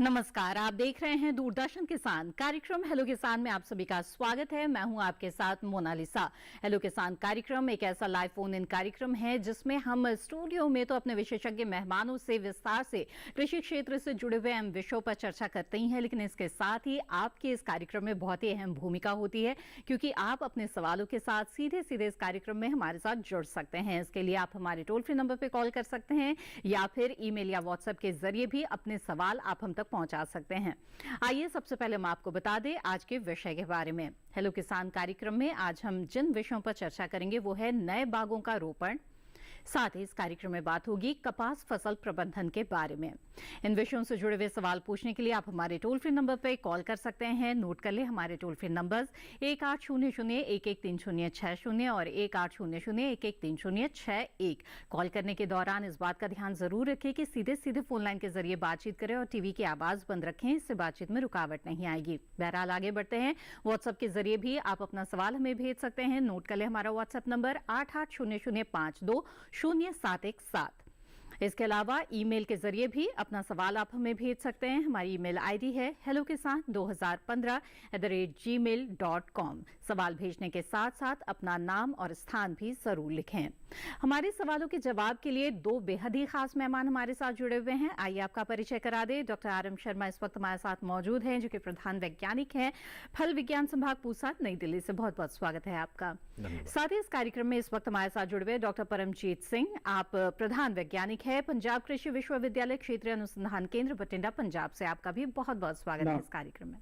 नमस्कार, आप देख रहे हैं दूरदर्शन किसान कार्यक्रम हेलो किसान में आप सभी का स्वागत है। मैं हूं आपके साथ मोनालिसा। हेलो किसान कार्यक्रम एक ऐसा लाइव फोन इन कार्यक्रम है जिसमें हम स्टूडियो में तो अपने विशेषज्ञ मेहमानों से विस्तार से कृषि क्षेत्र से जुड़े हुए अहम विषयों पर चर्चा करते ही हैं, लेकिन इसके साथ ही आपके इस कार्यक्रम में बहुत ही अहम भूमिका होती है, क्योंकि आप अपने सवालों के साथ सीधे सीधे इस कार्यक्रम में हमारे साथ जुड़ सकते हैं। इसके लिए आप हमारे टोल फ्री नंबर पर कॉल कर सकते हैं या फिर ईमेल या व्हाट्सएप के जरिए भी अपने सवाल आप हम तक पहुंचा सकते हैं। आइए सबसे पहले हम आपको बता दें आज के विषय के बारे में। हेलो किसान कार्यक्रम में आज हम जिन विषयों पर चर्चा करेंगे वो है नए बागों का रोपण। साथ ही इस कार्यक्रम में बात होगी कपास फसल प्रबंधन के बारे में। इन विषयों से जुड़े हुए सवाल पूछने के लिए आप हमारे टोल फ्री नंबर पर कॉल कर सकते हैं। नोट कर ले हमारे टोल फ्री नंबर्स 1800-113060 और 1800-113061। कॉल करने के दौरान इस बात का ध्यान जरूर रखें कि सीधे सीधे फोन लाइन के जरिए बातचीत करें और टीवी की आवाज बंद रखें, इससे बातचीत में रुकावट नहीं आएगी। बहरहाल आगे बढ़ते हैं। व्हाट्सएप के जरिए भी आप अपना सवाल हमें भेज सकते हैं। नोट कर ले हमारा व्हाट्सएप नंबर 8800520717। इसके अलावा ईमेल के जरिए भी अपना सवाल आप हमें भेज सकते हैं। हमारी ईमेल आईडी है hellokisan2015@gmail.com। सवाल भेजने के साथ साथ अपना नाम और स्थान भी जरूर लिखें। हमारे सवालों के जवाब के लिए दो बेहद ही खास मेहमान हमारे साथ जुड़े हुए हैं। आइए आपका परिचय करा दे। डॉक्टर RM शर्मा इस वक्त हमारे साथ मौजूद हैं, जो कि प्रधान वैज्ञानिक हैं फल विज्ञान संभाग पूसा, नई दिल्ली से। बहुत बहुत स्वागत है आपका। साथ ही इस कार्यक्रम में इस वक्त हमारे साथ जुड़े हुए डॉक्टर परमजीत सिंह, आप प्रधान वैज्ञानिक है पंजाब कृषि विश्वविद्यालय क्षेत्रीय अनुसंधान केंद्र बठिंडा पंजाब से। आपका भी बहुत बहुत स्वागत है इस कार्यक्रम में।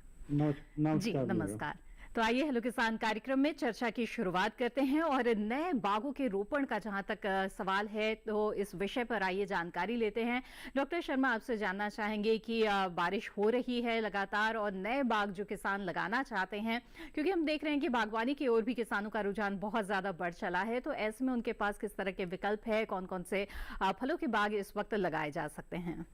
जी नमस्कार। तो आइए हेलो किसान कार्यक्रम में चर्चा की शुरुआत करते हैं और नए बागों के रोपण का जहां तक सवाल है तो इस विषय पर आइए जानकारी लेते हैं। डॉक्टर शर्मा, आपसे जानना चाहेंगे कि बारिश हो रही है लगातार और नए बाग जो किसान लगाना चाहते हैं, क्योंकि हम देख रहे हैं कि बागवानी की ओर भी किसानों का रुझान बहुत ज्यादा बढ़ चला है, तो ऐसे में उनके पास किस तरह के विकल्प है, कौन कौन से फलों के बाग इस वक्त लगाए जा सकते हैं?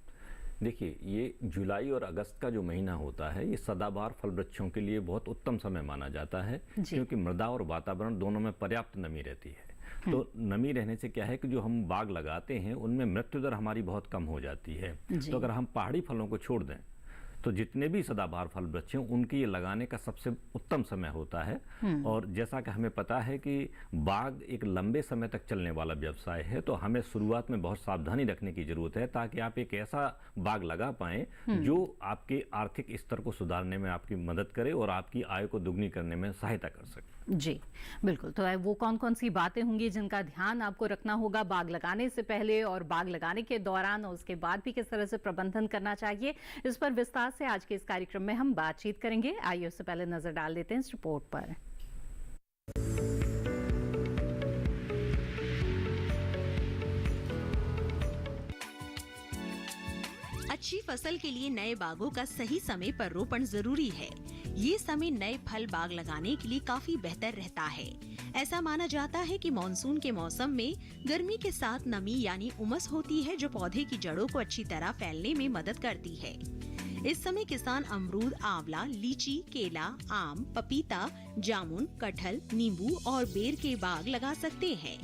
देखिए, ये जुलाई और अगस्त का जो महीना होता है ये सदाबहार फल वृक्षों के लिए बहुत उत्तम समय माना जाता है, क्योंकि मृदा और वातावरण दोनों में पर्याप्त नमी रहती है। तो नमी रहने से क्या है कि जो हम बाग लगाते हैं उनमें मृत्यु दर हमारी बहुत कम हो जाती है। तो अगर हम पहाड़ी फलों को छोड़ दें तो जितने भी सदाबहार फल वृक्ष हैं उनकी ये लगाने का सबसे उत्तम समय होता है। और जैसा कि हमें पता है कि बाग एक लंबे समय तक चलने वाला व्यवसाय है, तो हमें शुरुआत में बहुत सावधानी रखने की जरूरत है ताकि आप एक ऐसा बाग लगा पाएं जो आपके आर्थिक स्तर को सुधारने में आपकी मदद करे और आपकी आय को दुगनी करने में सहायता कर सके। जी बिल्कुल। तो वो कौन कौन सी बातें होंगी जिनका ध्यान आपको रखना होगा बाग लगाने से पहले और बाग लगाने के दौरान और उसके बाद भी किस तरह से प्रबंधन करना चाहिए, इस पर विस्तार से आज के इस कार्यक्रम में हम बातचीत करेंगे। आइए उससे पहले नजर डाल देते हैं इस रिपोर्ट पर। अच्छी फसल के लिए नए बागों का सही समय पर रोपण जरूरी है। ये समय नए फल बाग लगाने के लिए काफी बेहतर रहता है। ऐसा माना जाता है कि मानसून के मौसम में गर्मी के साथ नमी यानी उमस होती है, जो पौधे की जड़ों को अच्छी तरह फैलने में मदद करती है। इस समय किसान अमरूद, आंवला, लीची, केला, आम, पपीता, जामुन, कटहल, नींबू और बेर के बाग लगा सकते हैं।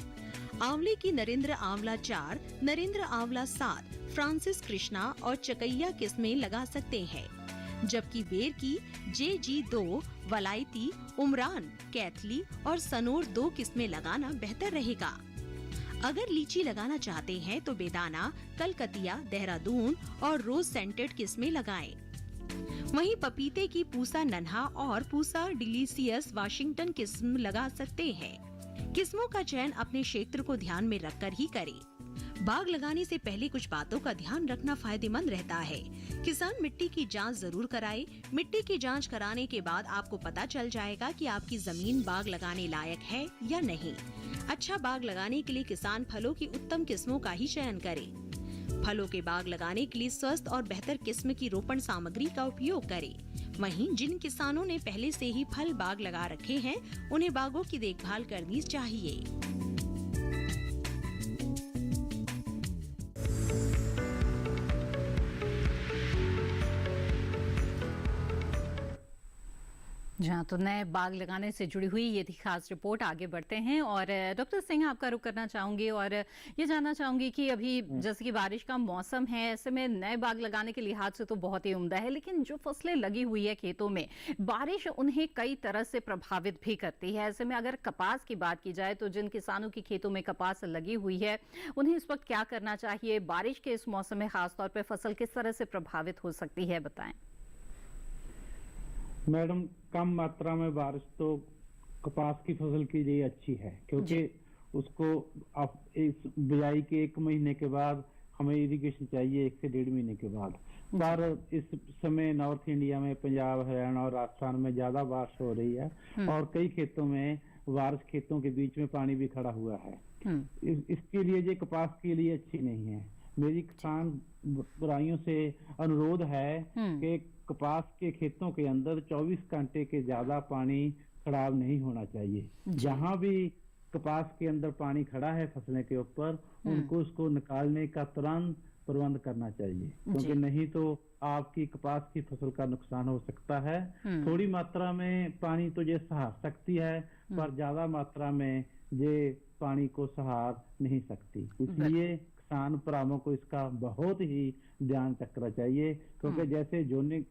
आंवले की नरेंद्र आंवला 4, नरेंद्र आंवला 7, फ्रांसिस कृष्णा और चकैया किस्में लगा सकते हैं, जबकि बेर की JG2, वलायती, उमरान, कैथली और सनोर 2 किस्में लगाना बेहतर रहेगा। अगर लीची लगाना चाहते हैं तो बेदाना, कलकतिया, देहरादून और रोज सेंटेड किस्में लगाएं। वहीं पपीते की पूसा नन्हा और पूसा डिलीशियस वाशिंगटन किस्म लगा सकते हैं। किस्मों का चयन अपने क्षेत्र को ध्यान में रखकर ही करें। बाग लगाने से पहले कुछ बातों का ध्यान रखना फायदेमंद रहता है। किसान मिट्टी की जांच जरूर कराए। मिट्टी की जांच कराने के बाद आपको पता चल जाएगा कि आपकी जमीन बाग लगाने लायक है या नहीं। अच्छा बाग लगाने के लिए किसान फलों की उत्तम किस्मों का ही चयन करे। फलों के बाग लगाने के लिए स्वस्थ और बेहतर किस्म की रोपण सामग्री का उपयोग करें। वहीं जिन किसानों ने पहले से ही फल बाग लगा रखे हैं, उन्हें बागों की देखभाल करनी चाहिए। जहाँ तो नए बाग लगाने से जुड़ी हुई ये थी खास रिपोर्ट। आगे बढ़ते हैं और डॉक्टर सिंह आपका रुख करना चाहूंगी और ये जानना चाहूंगी कि अभी जैसे कि बारिश का मौसम है, ऐसे में नए बाग लगाने के लिहाज से तो बहुत ही उम्दा है, लेकिन जो फसलें लगी हुई है खेतों में, बारिश उन्हें कई तरह से प्रभावित भी करती है। ऐसे में अगर कपास की बात की जाए तो जिन किसानों की खेतों में कपास लगी हुई है उन्हें इस वक्त क्या करना चाहिए? बारिश के इस मौसम में खासतौर पर फसल किस तरह से प्रभावित हो सकती है, बताएं। मैडम, कम मात्रा में बारिश तो कपास की फसल के लिए अच्छी है, क्योंकि उसको अब इस बुआई के 1 महीने के बाद हमें इरिगेशन चाहिए, 1 से 1.5 महीने के बाद। पर इस समय नॉर्थ इंडिया में पंजाब, हरियाणा और राजस्थान में ज्यादा बारिश हो रही है और कई खेतों में बारिश खेतों के बीच में पानी भी खड़ा हुआ है। इसके लिए ये कपास के लिए अच्छी नहीं है। मेरी किसान भाइयों से अनुरोध है कि कपास के खेतों के अंदर 24 घंटे के ज्यादा पानी खराब नहीं होना चाहिए। जहां भी कपास के अंदर पानी खड़ा है फसलें के ऊपर, उनको उसको निकालने का तुरंत प्रबंध करना चाहिए, क्योंकि नहीं तो आपकी कपास की फसल का नुकसान हो सकता है। थोड़ी मात्रा में पानी तो ये सहार सकती है, पर ज्यादा मात्रा में ये पानी को सहार नहीं सकती। इसलिए किसान भरावों को इसका बहुत ही ध्यान रखना चाहिए, क्योंकि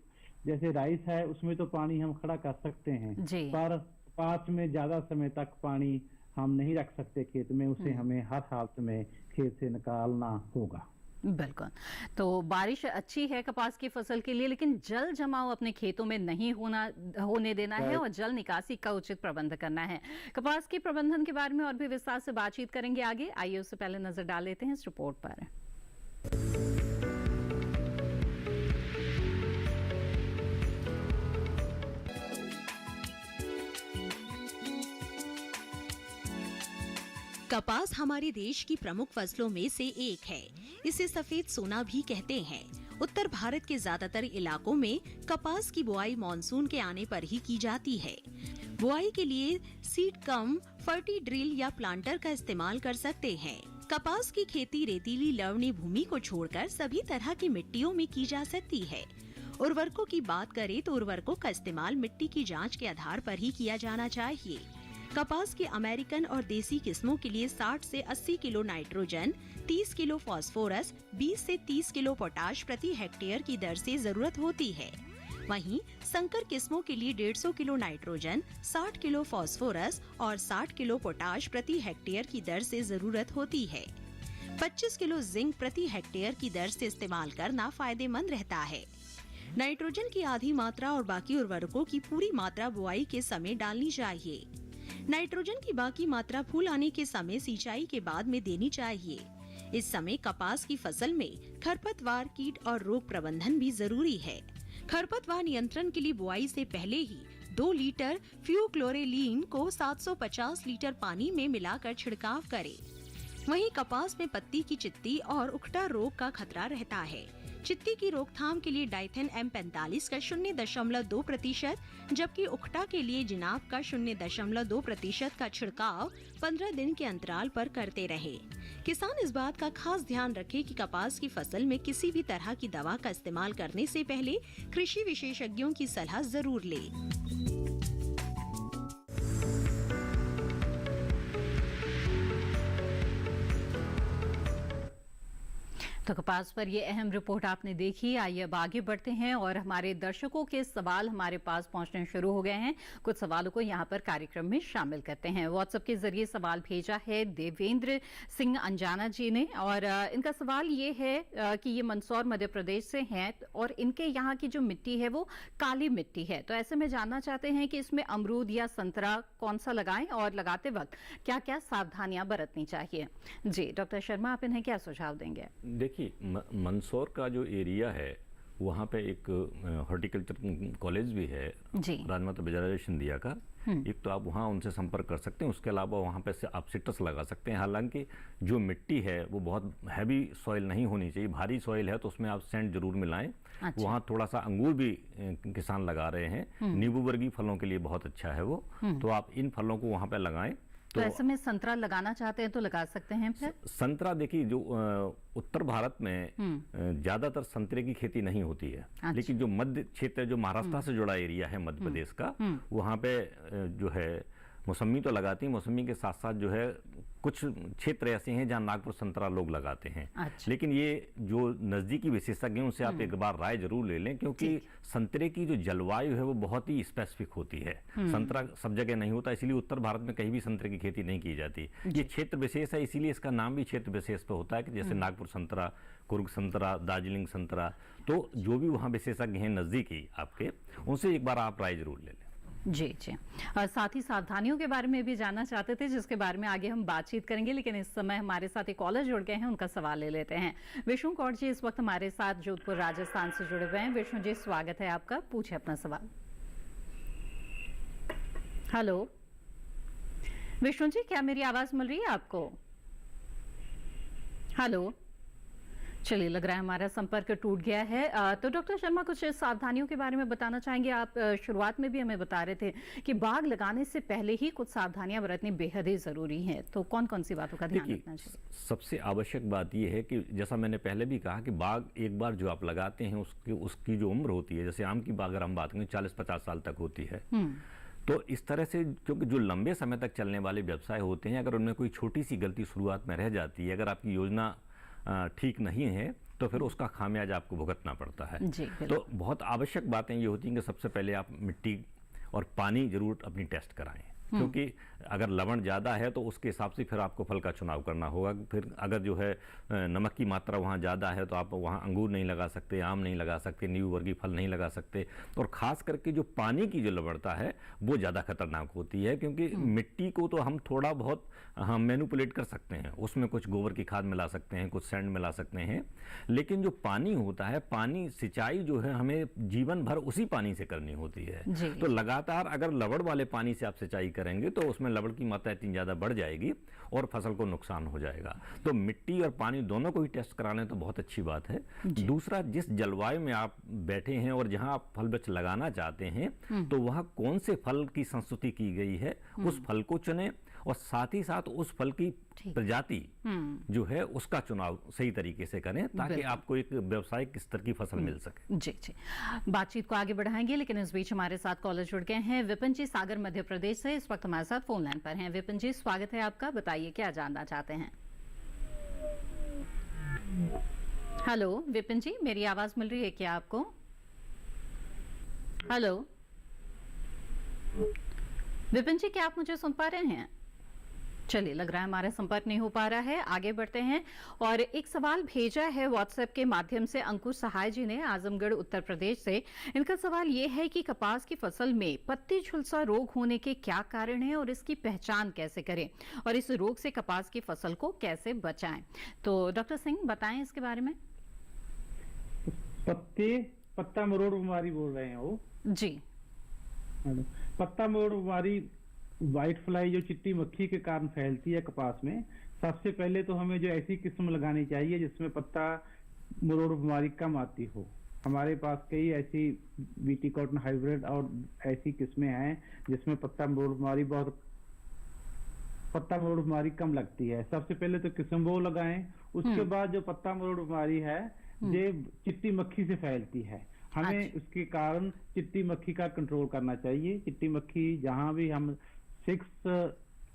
जैसे राइस है उसमें तो पानी हम खड़ा कर सकते हैं, पर कपास में ज्यादा समय तक पानी हम नहीं रख सकते खेत में, उसे हमें हर हालत में खेत से निकालना होगा। बिल्कुल। तो बारिश अच्छी है कपास की फसल के लिए, लेकिन जल जमाव अपने खेतों में नहीं होने देना है और जल निकासी का उचित प्रबंध करना है। कपास के प्रबंधन के बारे में और भी विस्तार से बातचीत करेंगे आगे। आइए उससे पहले नजर डाल लेते हैं इस रिपोर्ट पर। कपास हमारे देश की प्रमुख फसलों में से एक है। इसे सफेद सोना भी कहते हैं। उत्तर भारत के ज्यादातर इलाकों में कपास की बुआई मानसून के आने पर ही की जाती है। बुआई के लिए सीड कम फर्टी ड्रिल या प्लांटर का इस्तेमाल कर सकते हैं। कपास की खेती रेतीली लवणीय भूमि को छोड़कर सभी तरह की मिट्टियों में की जा सकती है। उर्वरकों की बात करें तो उर्वरकों का इस्तेमाल मिट्टी की जांच के आधार पर ही किया जाना चाहिए। कपास की अमेरिकन और देसी किस्मों के लिए 60 से 80 किलो नाइट्रोजन, 30 किलो फास्फोरस, 20 से 30 किलो पोटाश प्रति हेक्टेयर की दर से जरूरत होती है। वहीं संकर किस्मों के लिए 150 किलो नाइट्रोजन, 60 किलो फास्फोरस और 60 किलो पोटाश प्रति हेक्टेयर की दर से जरूरत होती है। 25 किलो जिंक प्रति हेक्टेयर की दर से इस्तेमाल करना फायदेमंद रहता है। नाइट्रोजन की आधी मात्रा और बाकी उर्वरकों की पूरी मात्रा बुआई के समय डालनी चाहिए। नाइट्रोजन की बाकी मात्रा फूल आने के समय सिंचाई के बाद में देनी चाहिए। इस समय कपास की फसल में खरपतवार, कीट और रोग प्रबंधन भी जरूरी है। खरपतवार नियंत्रण के लिए बुआई से पहले ही 2 लीटर फ्यूक्लोरेलीन को 750 लीटर पानी में मिलाकर छिड़काव करें। वहीं कपास में पत्ती की चित्ती और उकटा रोग का खतरा रहता है। चित्ती की रोकथाम के लिए डाइथेन M45 का 0.2%, जबकि उकटा के लिए जिनाब का 0.2% का छिड़काव 15 दिन के अंतराल पर करते रहे। किसान इस बात का खास ध्यान रखे कि कपास की फसल में किसी भी तरह की दवा का इस्तेमाल करने से पहले कृषि विशेषज्ञों की सलाह जरूर ले। तो कपास पर ये अहम रिपोर्ट आपने देखी। आइए अब आगे बढ़ते हैं और हमारे दर्शकों के सवाल हमारे पास पहुंचने शुरू हो गए हैं। कुछ सवालों को यहां पर कार्यक्रम में शामिल करते हैं। व्हाट्सएप के जरिए सवाल भेजा है देवेंद्र सिंह अंजाना जी ने और इनका सवाल ये है कि ये मंदसौर मध्य प्रदेश से हैं और इनके यहाँ की जो मिट्टी है वो काली मिट्टी है। तो ऐसे में जानना चाहते हैं कि इसमें अमरूद या संतरा कौन सा लगाएं और लगाते वक्त क्या क्या सावधानियां बरतनी चाहिए। जी डॉक्टर शर्मा, आप इन्हें क्या सुझाव देंगे? देखिए, मंदसौर का जो एरिया है वहाँ पे एक हॉर्टिकल्चर कॉलेज भी है राजमाता बजारा सिंधिया का। एक तो आप वहाँ उनसे संपर्क कर सकते हैं। उसके अलावा वहाँ पे से आप सिट्रस लगा सकते हैं। हालांकि जो मिट्टी है वो बहुत हैवी सॉइल नहीं होनी चाहिए। भारी सॉइल है तो उसमें आप सैंड जरूर मिलाएं। अच्छा। वहाँ थोड़ा सा अंगूर भी किसान लगा रहे हैं। नींबू वर्गीय फलों के लिए बहुत अच्छा है वो। तो आप इन फलों को वहाँ पे लगाएं तो ऐसे में संतरा लगाना चाहते हैं तो लगा सकते हैं फिर? संतरा देखिए, जो उत्तर भारत में ज्यादातर संतरे की खेती नहीं होती है। अच्छा। लेकिन जो मध्य क्षेत्र, जो महाराष्ट्र से जुड़ा एरिया है मध्य प्रदेश का, वहाँ पे जो है मौसमी तो लगाती हैं। मौसमी के साथ साथ जो है कुछ क्षेत्र ऐसे हैं जहाँ नागपुर संतरा लोग लगाते हैं। अच्छा। लेकिन ये जो नजदीकी विशेषज्ञ हैं उनसे आप एक बार राय जरूर ले लें, क्योंकि संतरे की जो जलवायु है वो बहुत ही स्पेसिफिक होती है। संतरा सब जगह नहीं होता, इसीलिए उत्तर भारत में कहीं भी संतरे की खेती नहीं की जाती। ये क्षेत्र विशेष है, इसीलिए इसका नाम भी क्षेत्र विशेष पे होता है, कि जैसे नागपुर संतरा, कुर्ग संतरा, दार्जिलिंग संतरा। तो जो भी वहाँ विशेषज्ञ हैं नजदीकी आपके, उनसे एक बार आप राय जरूर ले लें। जी जी। और साथ ही सावधानियों के बारे में भी जानना चाहते थे, जिसके बारे में आगे हम बातचीत करेंगे, लेकिन इस समय हमारे साथ एक कॉलर जुड़ गए हैं, उनका सवाल ले लेते हैं। विष्णु कौर जी इस वक्त हमारे साथ जोधपुर राजस्थान से जुड़े हुए हैं। विष्णु जी स्वागत है आपका, पूछे अपना सवाल। हेलो विष्णु जी, क्या मेरी आवाज मिल रही है आपको? हेलो, चलिए लग रहा है हमारा संपर्क टूट गया है। तो डॉक्टर शर्मा, कुछ सावधानियों के बारे में बताना चाहेंगे? आप शुरुआत में भी हमें बता रहे थे कि बाग लगाने से पहले ही कुछ सावधानियां बरतनी बेहद ही जरूरी है, तो कौन कौन सी बातों का ध्यान रखना चाहिए? सबसे आवश्यक बात यह है कि जैसा मैंने पहले भी कहा कि बाग एक बार जो आप लगाते हैं उसकी जो उम्र होती है, जैसे आम की बाग अगर हम बात करें 40-50 साल तक होती है। तो इस तरह से क्योंकि जो लंबे समय तक चलने वाले व्यवसाय होते हैं, अगर उनमें कोई छोटी सी गलती शुरुआत में रह जाती है, अगर आपकी योजना ठीक नहीं है, तो फिर उसका खामियाजा आपको भुगतना पड़ता है। तो बहुत आवश्यक बातें ये होती हैं कि सबसे पहले आप मिट्टी और पानी जरूर अपनी टेस्ट कराएं, क्योंकि अगर लवण ज़्यादा है तो उसके हिसाब से फिर आपको फल का चुनाव करना होगा। फिर अगर जो है नमक की मात्रा वहाँ ज़्यादा है तो आप वहाँ अंगूर नहीं लगा सकते, आम नहीं लगा सकते, नींबू वर्गीय फल नहीं लगा सकते। और ख़ास करके जो पानी की जो लवणता है वो ज़्यादा खतरनाक होती है, क्योंकि मिट्टी को तो हम थोड़ा बहुत हम मैनिपुलेट कर सकते हैं, उसमें कुछ गोबर की खाद मिला सकते हैं, कुछ सैंड मिला सकते हैं, लेकिन जो पानी होता है, पानी सिंचाई जो है हमें जीवन भर उसी पानी से करनी होती है। तो लगातार अगर लवण वाले पानी से आप सिंचाई करेंगे तो उसमें लवण की मात्रा इतनी ज़्यादा बढ़ जाएगी और फसल को नुकसान हो जाएगा। तो मिट्टी और पानी दोनों को ही टेस्ट कराने तो बहुत अच्छी बात है। दूसरा, जिस जलवायु में आप बैठे हैं और जहां आप फल वृक्ष लगाना चाहते हैं, तो वहां कौन से फल की संस्तुति की गई है, उस फल को चुनें और साथ ही साथ उस फल की प्रजाति जो है उसका चुनाव सही तरीके से करें, ताकि आपको एक व्यावसायिक स्तर की फसल मिल सके। जी जी, बातचीत को आगे बढ़ाएंगे, लेकिन इस बीच हमारे साथ कॉलर जुड़ गए हैं। विपिन जी सागर मध्य प्रदेश से इस वक्त हमारे साथ फोन लाइन पर हैं। विपिन जी स्वागत है आपका, बताइए क्या जानना चाहते हैं? हेलो विपिन जी, मेरी आवाज मिल रही है क्या आपको? हेलो विपिन जी, क्या आप मुझे सुन पा रहे हैं? चलिए लग रहा है हमारा संपर्क नहीं हो पा रहा है, आगे बढ़ते हैं। और एक सवाल भेजा है व्हाट्सएप के माध्यम से अंकुर सहाय जी ने आजमगढ़ उत्तर प्रदेश से। इनका सवाल ये है कि कपास की फसल में पत्ती झुलसा रोग होने के क्या कारण है और इसकी पहचान कैसे करें और इस रोग से कपास की फसल को कैसे बचाएं? तो डॉक्टर सिंह बताएं इसके बारे में। पत्ता मरोड़ बीमारी बोल रहे हैं वो? जी, पत्ता मरोड़ बीमारी व्हाइट फ्लाई जो चिट्टी मक्खी के कारण फैलती है कपास में। सबसे पहले तो हमें जो ऐसी किस्म लगानी चाहिए जिसमें पत्ता मरोड़ बीमारी कम आती हो। हमारे पास कई ऐसी बीटी कॉटन हाइब्रिड और ऐसी किस्में हैं जिसमें पत्ता मरोड़ बीमारी कम लगती है। सबसे पहले तो किस्म वो लगाएं, उसके बाद जो पत्ता मरोड़ बीमारी है ये चिट्टी मक्खी से फैलती है। हमें उसके कारण चिट्टी मक्खी का कंट्रोल करना चाहिए। चिट्टी मक्खी जहां भी हम 6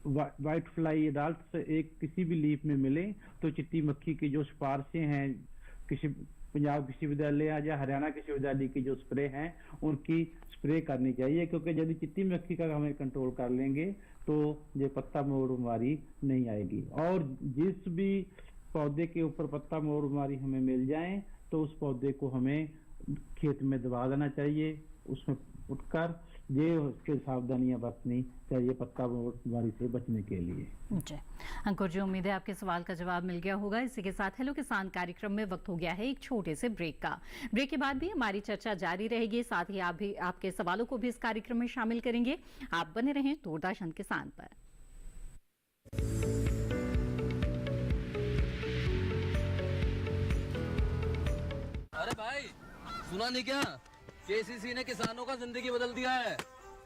व्हाइट फ्लाई एडल्ट एक किसी भी लीफ में मिले तो चिट्टी मक्खी की जो सिफारिशें हैं किसी पंजाब विश्वविद्यालय या हरियाणा कृषि विश्वविद्यालय की जो स्प्रे हैं उनकी स्प्रे करनी चाहिए, क्योंकि यदि चिट्टी मक्खी का हमें कंट्रोल कर लेंगे तो ये पत्ता मरोड़ बीमारी नहीं आएगी। और जिस भी पौधे के ऊपर पत्ता मरोड़ बीमारी हमें मिल जाए तो उस पौधे को हमें खेत में दबा देना चाहिए, उसमें उठकर ये उसके सावधानियां बरतनी चाहिए पत्ता मरोड़ बीमारी से बचने के लिए। जी अंकुर जी, उम्मीद है आपके सवाल का जवाब मिल गया होगा। इसी के साथ हेलो किसान कार्यक्रम में वक्त हो गया है एक छोटे से ब्रेक का। ब्रेक के बाद भी हमारी चर्चा जारी रहेगी, साथ ही आप भी आपके सवालों को भी इस कार्यक्रम में शामिल करेंगे। आप बने रहें दूरदर्शन किसान पर। अरे भाई सुना नहीं क्या, केसीसी ने किसानों का जिंदगी बदल दिया है।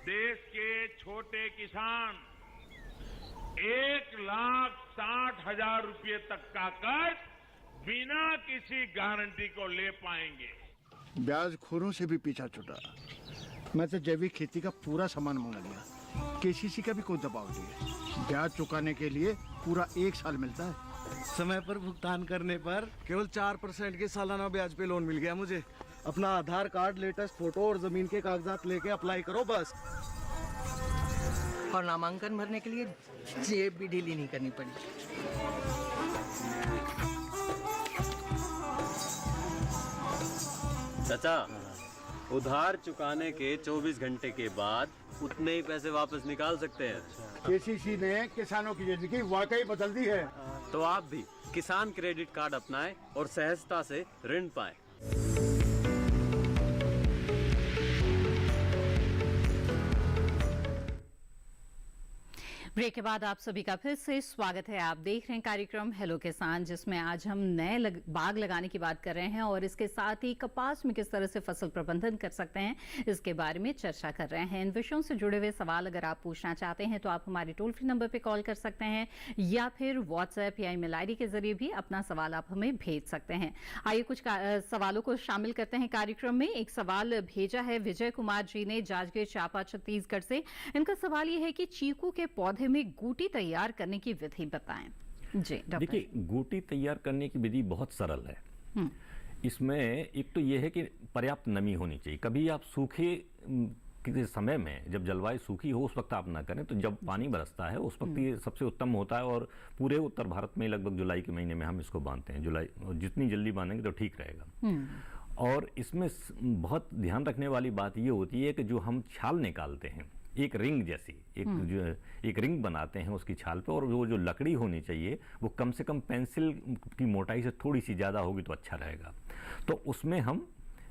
देश के छोटे किसान 1,60,000 रुपए तक का कर्ज बिना किसी गारंटी को ले पाएंगे। ब्याज खोरों से भी पीछा छुटा। मैं तो जैविक खेती का पूरा सामान मंगा लिया। केसीसी का भी कोई दबाव नहीं है। ब्याज चुकाने के लिए पूरा 1 साल मिलता है। समय पर भुगतान करने पर केवल 4% के सालाना ब्याज पे लोन मिल गया मुझे। अपना आधार कार्ड, लेटेस्ट फोटो और जमीन के कागजात लेके अप्लाई करो बस। और नामांकन भरने के लिए जेब भी ढीली नहीं करनी पड़ी। चाचा, उधार चुकाने के 24 घंटे के बाद उतने ही पैसे वापस निकाल सकते हैं। केसीसी ने किसानों की जिंदगी वाकई बदल दी है। तो आप भी किसान क्रेडिट कार्ड अपनाएं और सहजता से ऋण पाएं। ब्रेक के बाद आप सभी का फिर से स्वागत है। आप देख रहे हैं कार्यक्रम हेलो किसान, जिसमें आज हम नए बाग लगाने की बात कर रहे हैं और इसके साथ ही कपास में किस तरह से फसल प्रबंधन कर सकते हैं, इसके बारे में चर्चा कर रहे हैं। इन विषयों से जुड़े हुए सवाल अगर आप पूछना चाहते हैं तो आप हमारे टोल फ्री नंबर पर कॉल कर सकते हैं या फिर व्हाट्सएप या ईमेल आईडी के जरिए भी अपना सवाल आप हमें भेज सकते हैं। आइए कुछ सवालों को शामिल करते हैं कार्यक्रम में। एक सवाल भेजा है विजय कुमार जी ने जांजगीर चांपा छत्तीसगढ़ से। इनका सवाल ये है कि चीकू के पौधे में गूटी तैयार करने की विधि बताएं। जी डॉक्टर। देखिए, गूटी तैयार करने की विधि बहुत सरल है। इसमें एक तो यह है कि पर्याप्त नमी होनी चाहिए। कभी आप सूखे के समय में, जब जलवायु सूखी हो, उस वक्त आप ना करें। तो जब पानी बरसता है उस वक्त ये सबसे उत्तम होता है। और पूरे उत्तर भारत में लगभग जुलाई के महीने में हम इसको बांधते हैं। जुलाई, जितनी जल्दी बांधेंगे तो ठीक रहेगा। और इसमें बहुत ध्यान रखने वाली बात ये होती है कि जो हम छाल निकालते हैं, एक रिंग जैसी एक रिंग बनाते हैं उसकी छाल पे, और वो जो लकड़ी होनी चाहिए वो कम से कम पेंसिल की मोटाई से थोड़ी सी ज़्यादा होगी तो अच्छा रहेगा। तो उसमें हम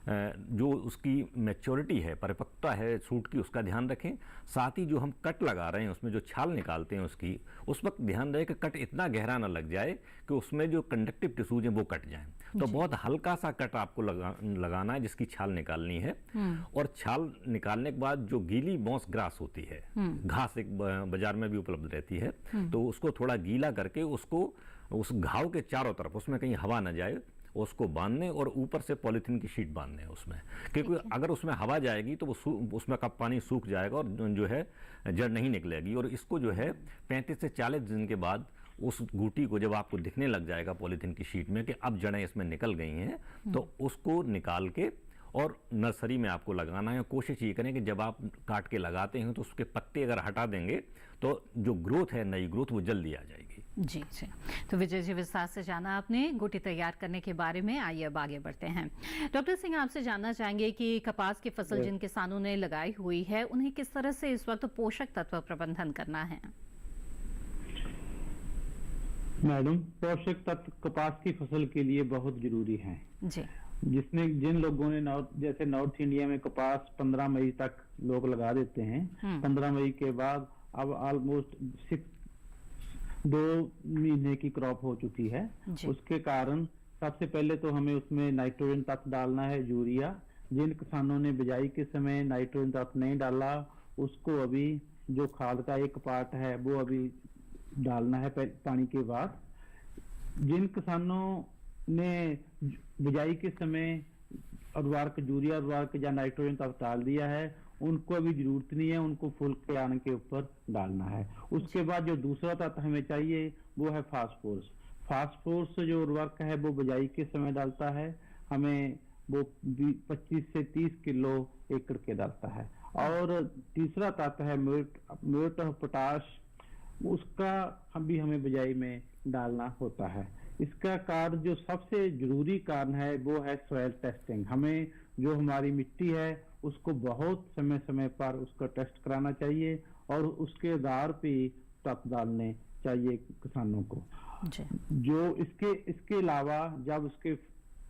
जो उसकी मैच्योरिटी है, परिपक्वता है सूट की, उसका ध्यान रखें। साथ ही जो हम कट लगा रहे हैं उसमें जो छाल निकालते हैं उसकी, उस वक्त ध्यान रहे कि कट इतना गहरा ना लग जाए कि उसमें जो कंडक्टिव टिश्यूज हैं वो कट जाएं। तो बहुत हल्का सा कट आपको लगाना है जिसकी छाल निकालनी है। और छाल निकालने के बाद जो गीली बॉस ग्रास होती है, घास एक बाजार में भी उपलब्ध रहती है, तो उसको थोड़ा गीला करके उसको उस घाव के चारों तरफ, उसमें कहीं हवा न जाए, उसको बांधने और ऊपर से पॉलीथीन की शीट बांधने हैं उसमें। क्योंकि अगर उसमें हवा जाएगी तो वो उसमें का पानी सूख जाएगा और जो है जड़ नहीं निकलेगी। और इसको जो है 35 से 40 दिन के बाद उस गूटी को जब आपको दिखने लग जाएगा पॉलीथीन की शीट में कि अब जड़ें इसमें निकल गई हैं, तो उसको निकाल के और नर्सरी में आपको लगाना है। कोशिश ये करें कि जब आप काट के लगाते हैं तो उसके पत्ते अगर हटा देंगे तो जो ग्रोथ है, नई ग्रोथ, वो जल्दी आ जाएगी। जी जी। तो विजय जी, विस्तार से जाना आपने गूटी तैयार करने के बारे में। आइए अब आगे बढ़ते हैं। डॉक्टर सिंह, आपसे जानना चाहेंगे कि कपास की फसल जिन किसानों ने लगाई हुई है उन्हें किस तरह से इस वक्त पोषक तत्व प्रबंधन करना है? मैडम, पोषक तत्व कपास की फसल के लिए बहुत जरूरी है जी। जिन लोगों ने जैसे नॉर्थ इंडिया में कपास 15 मई तक लोग लगा देते हैं। 15 मई के बाद अब ऑलमोस्ट 2 महीने की क्रॉप हो चुकी है। उसके कारण सबसे पहले तो हमें उसमें नाइट्रोजन तत्व डालना है, यूरिया। जिन किसानों ने बिजाई के समय नाइट्रोजन तत्व नहीं डाला, उसको अभी जो खाद का एक पार्ट है वो अभी डालना है पानी के बाद। जिन किसानों ने बिजाई के समय उर्वरक, यूरिया उर्वरक या नाइट्रोजन तत्व डाल दिया है, उनको अभी जरूरत नहीं है, उनको फुल के आने के ऊपर डालना है। उसके बाद जो दूसरा तत्व हमें चाहिए वो है फास्फोरस। फास्फोरस जो उर्वरक है वो बिजाई के समय डालता है, हमें वो 25 से 30 किलो एकड़ के डालता है। और तीसरा तत्व है म्यूरेट ऑफ पोटाश, उसका भी हमें बिजाई में डालना होता है। इसका कारण, जो सबसे जरूरी कारण है वो है सॉइल टेस्टिंग। हमें जो हमारी मिट्टी है उसको बहुत समय समय पर उसका टेस्ट कराना चाहिए और उसके आधार पे तत्व डालने चाहिए किसानों को। जो इसके अलावा जब उसके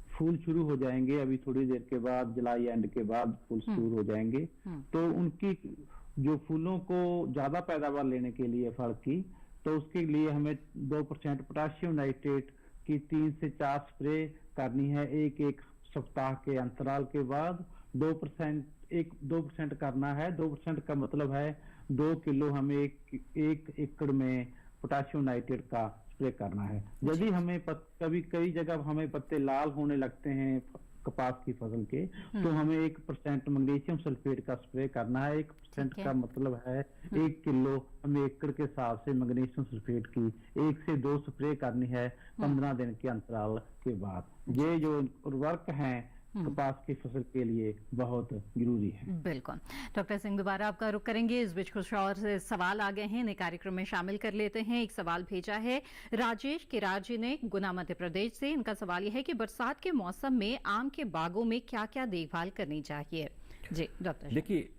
फूल शुरू हो जाएंगे, अभी थोड़ी देर के बाद, जुलाई एंड के बाद फूल शुरू हो जाएंगे, तो उनकी जो फूलों को ज्यादा पैदावार लेने के लिए फल की, तो उसके लिए हमें 2% पोटेशियम नाइट्रेट की 3 से 4 स्प्रे करनी है एक सप्ताह के अंतराल के बाद। 2% करना है। 2% का मतलब है 2 किलो हमें एक एकड़ में पोटाशियम नाइट्रेट का स्प्रे करना है। यदि हमें कभी कई जगह हमें पत्ते लाल होने लगते हैं कपास की फसल के, तो हमें 1% मैग्नीशियम सल्फेट का स्प्रे करना है। 1% का मतलब है 1 किलो हमें एकड़ के हिसाब से मैग्नीशियम सल्फेट की 1 से 2 स्प्रे करनी है 15 दिन के अंतराल के बाद। ये जो उर्वरक हैं कपास की फसल के लिए बहुत जरूरी है। बिल्कुल। डॉक्टर सिंह दोबारा आपका रुख करेंगे, इस बीच कुछ और सवाल आ गए हैं, इन्हें कार्यक्रम में शामिल कर लेते हैं। एक सवाल भेजा है राजेश किरार जी ने गुना मध्य प्रदेश से। इनका सवाल यह है कि बरसात के मौसम में आम के बागों में क्या क्या देखभाल करनी चाहिए। जी डॉक्टर। देखिए,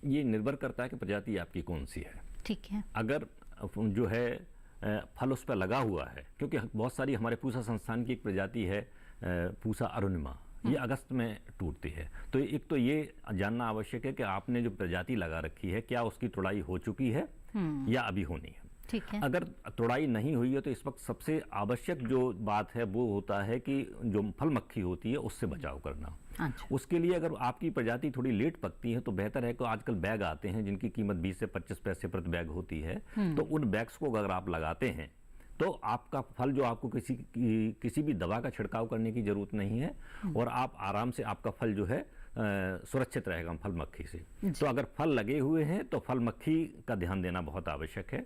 ये निर्भर करता है कि प्रजाति आपकी कौन सी है। ठीक है। अगर जो है फल उस पर लगा हुआ है, क्योंकि बहुत सारी हमारे पूसा संस्थान की एक प्रजाति है पूसा अरुणिमा, ये अगस्त में टूटती है। तो एक तो ये जानना आवश्यक है कि आपने जो प्रजाति लगा रखी है क्या उसकी तुड़ाई हो चुकी है या अभी होनी है। ठीक है। अगर तुड़ाई नहीं हुई है तो इस वक्त सबसे आवश्यक जो बात है वो होता है कि जो फल मक्खी होती है उससे बचाव करना। अच्छा। उसके लिए अगर आपकी प्रजाति थोड़ी लेट पकती है तो बेहतर है कि आजकल बैग आते हैं जिनकी कीमत 20 से 25 पैसे प्रति बैग होती है, तो उन बैग्स को अगर आप लगाते हैं तो आपका फल जो आपको किसी भी दवा का छिड़काव करने की जरूरत नहीं है और आप आराम से आपका फल जो है सुरक्षित रहेगा फल मक्खी से। तो अगर फल लगे हुए हैं तो फल मक्खी का ध्यान देना बहुत आवश्यक है।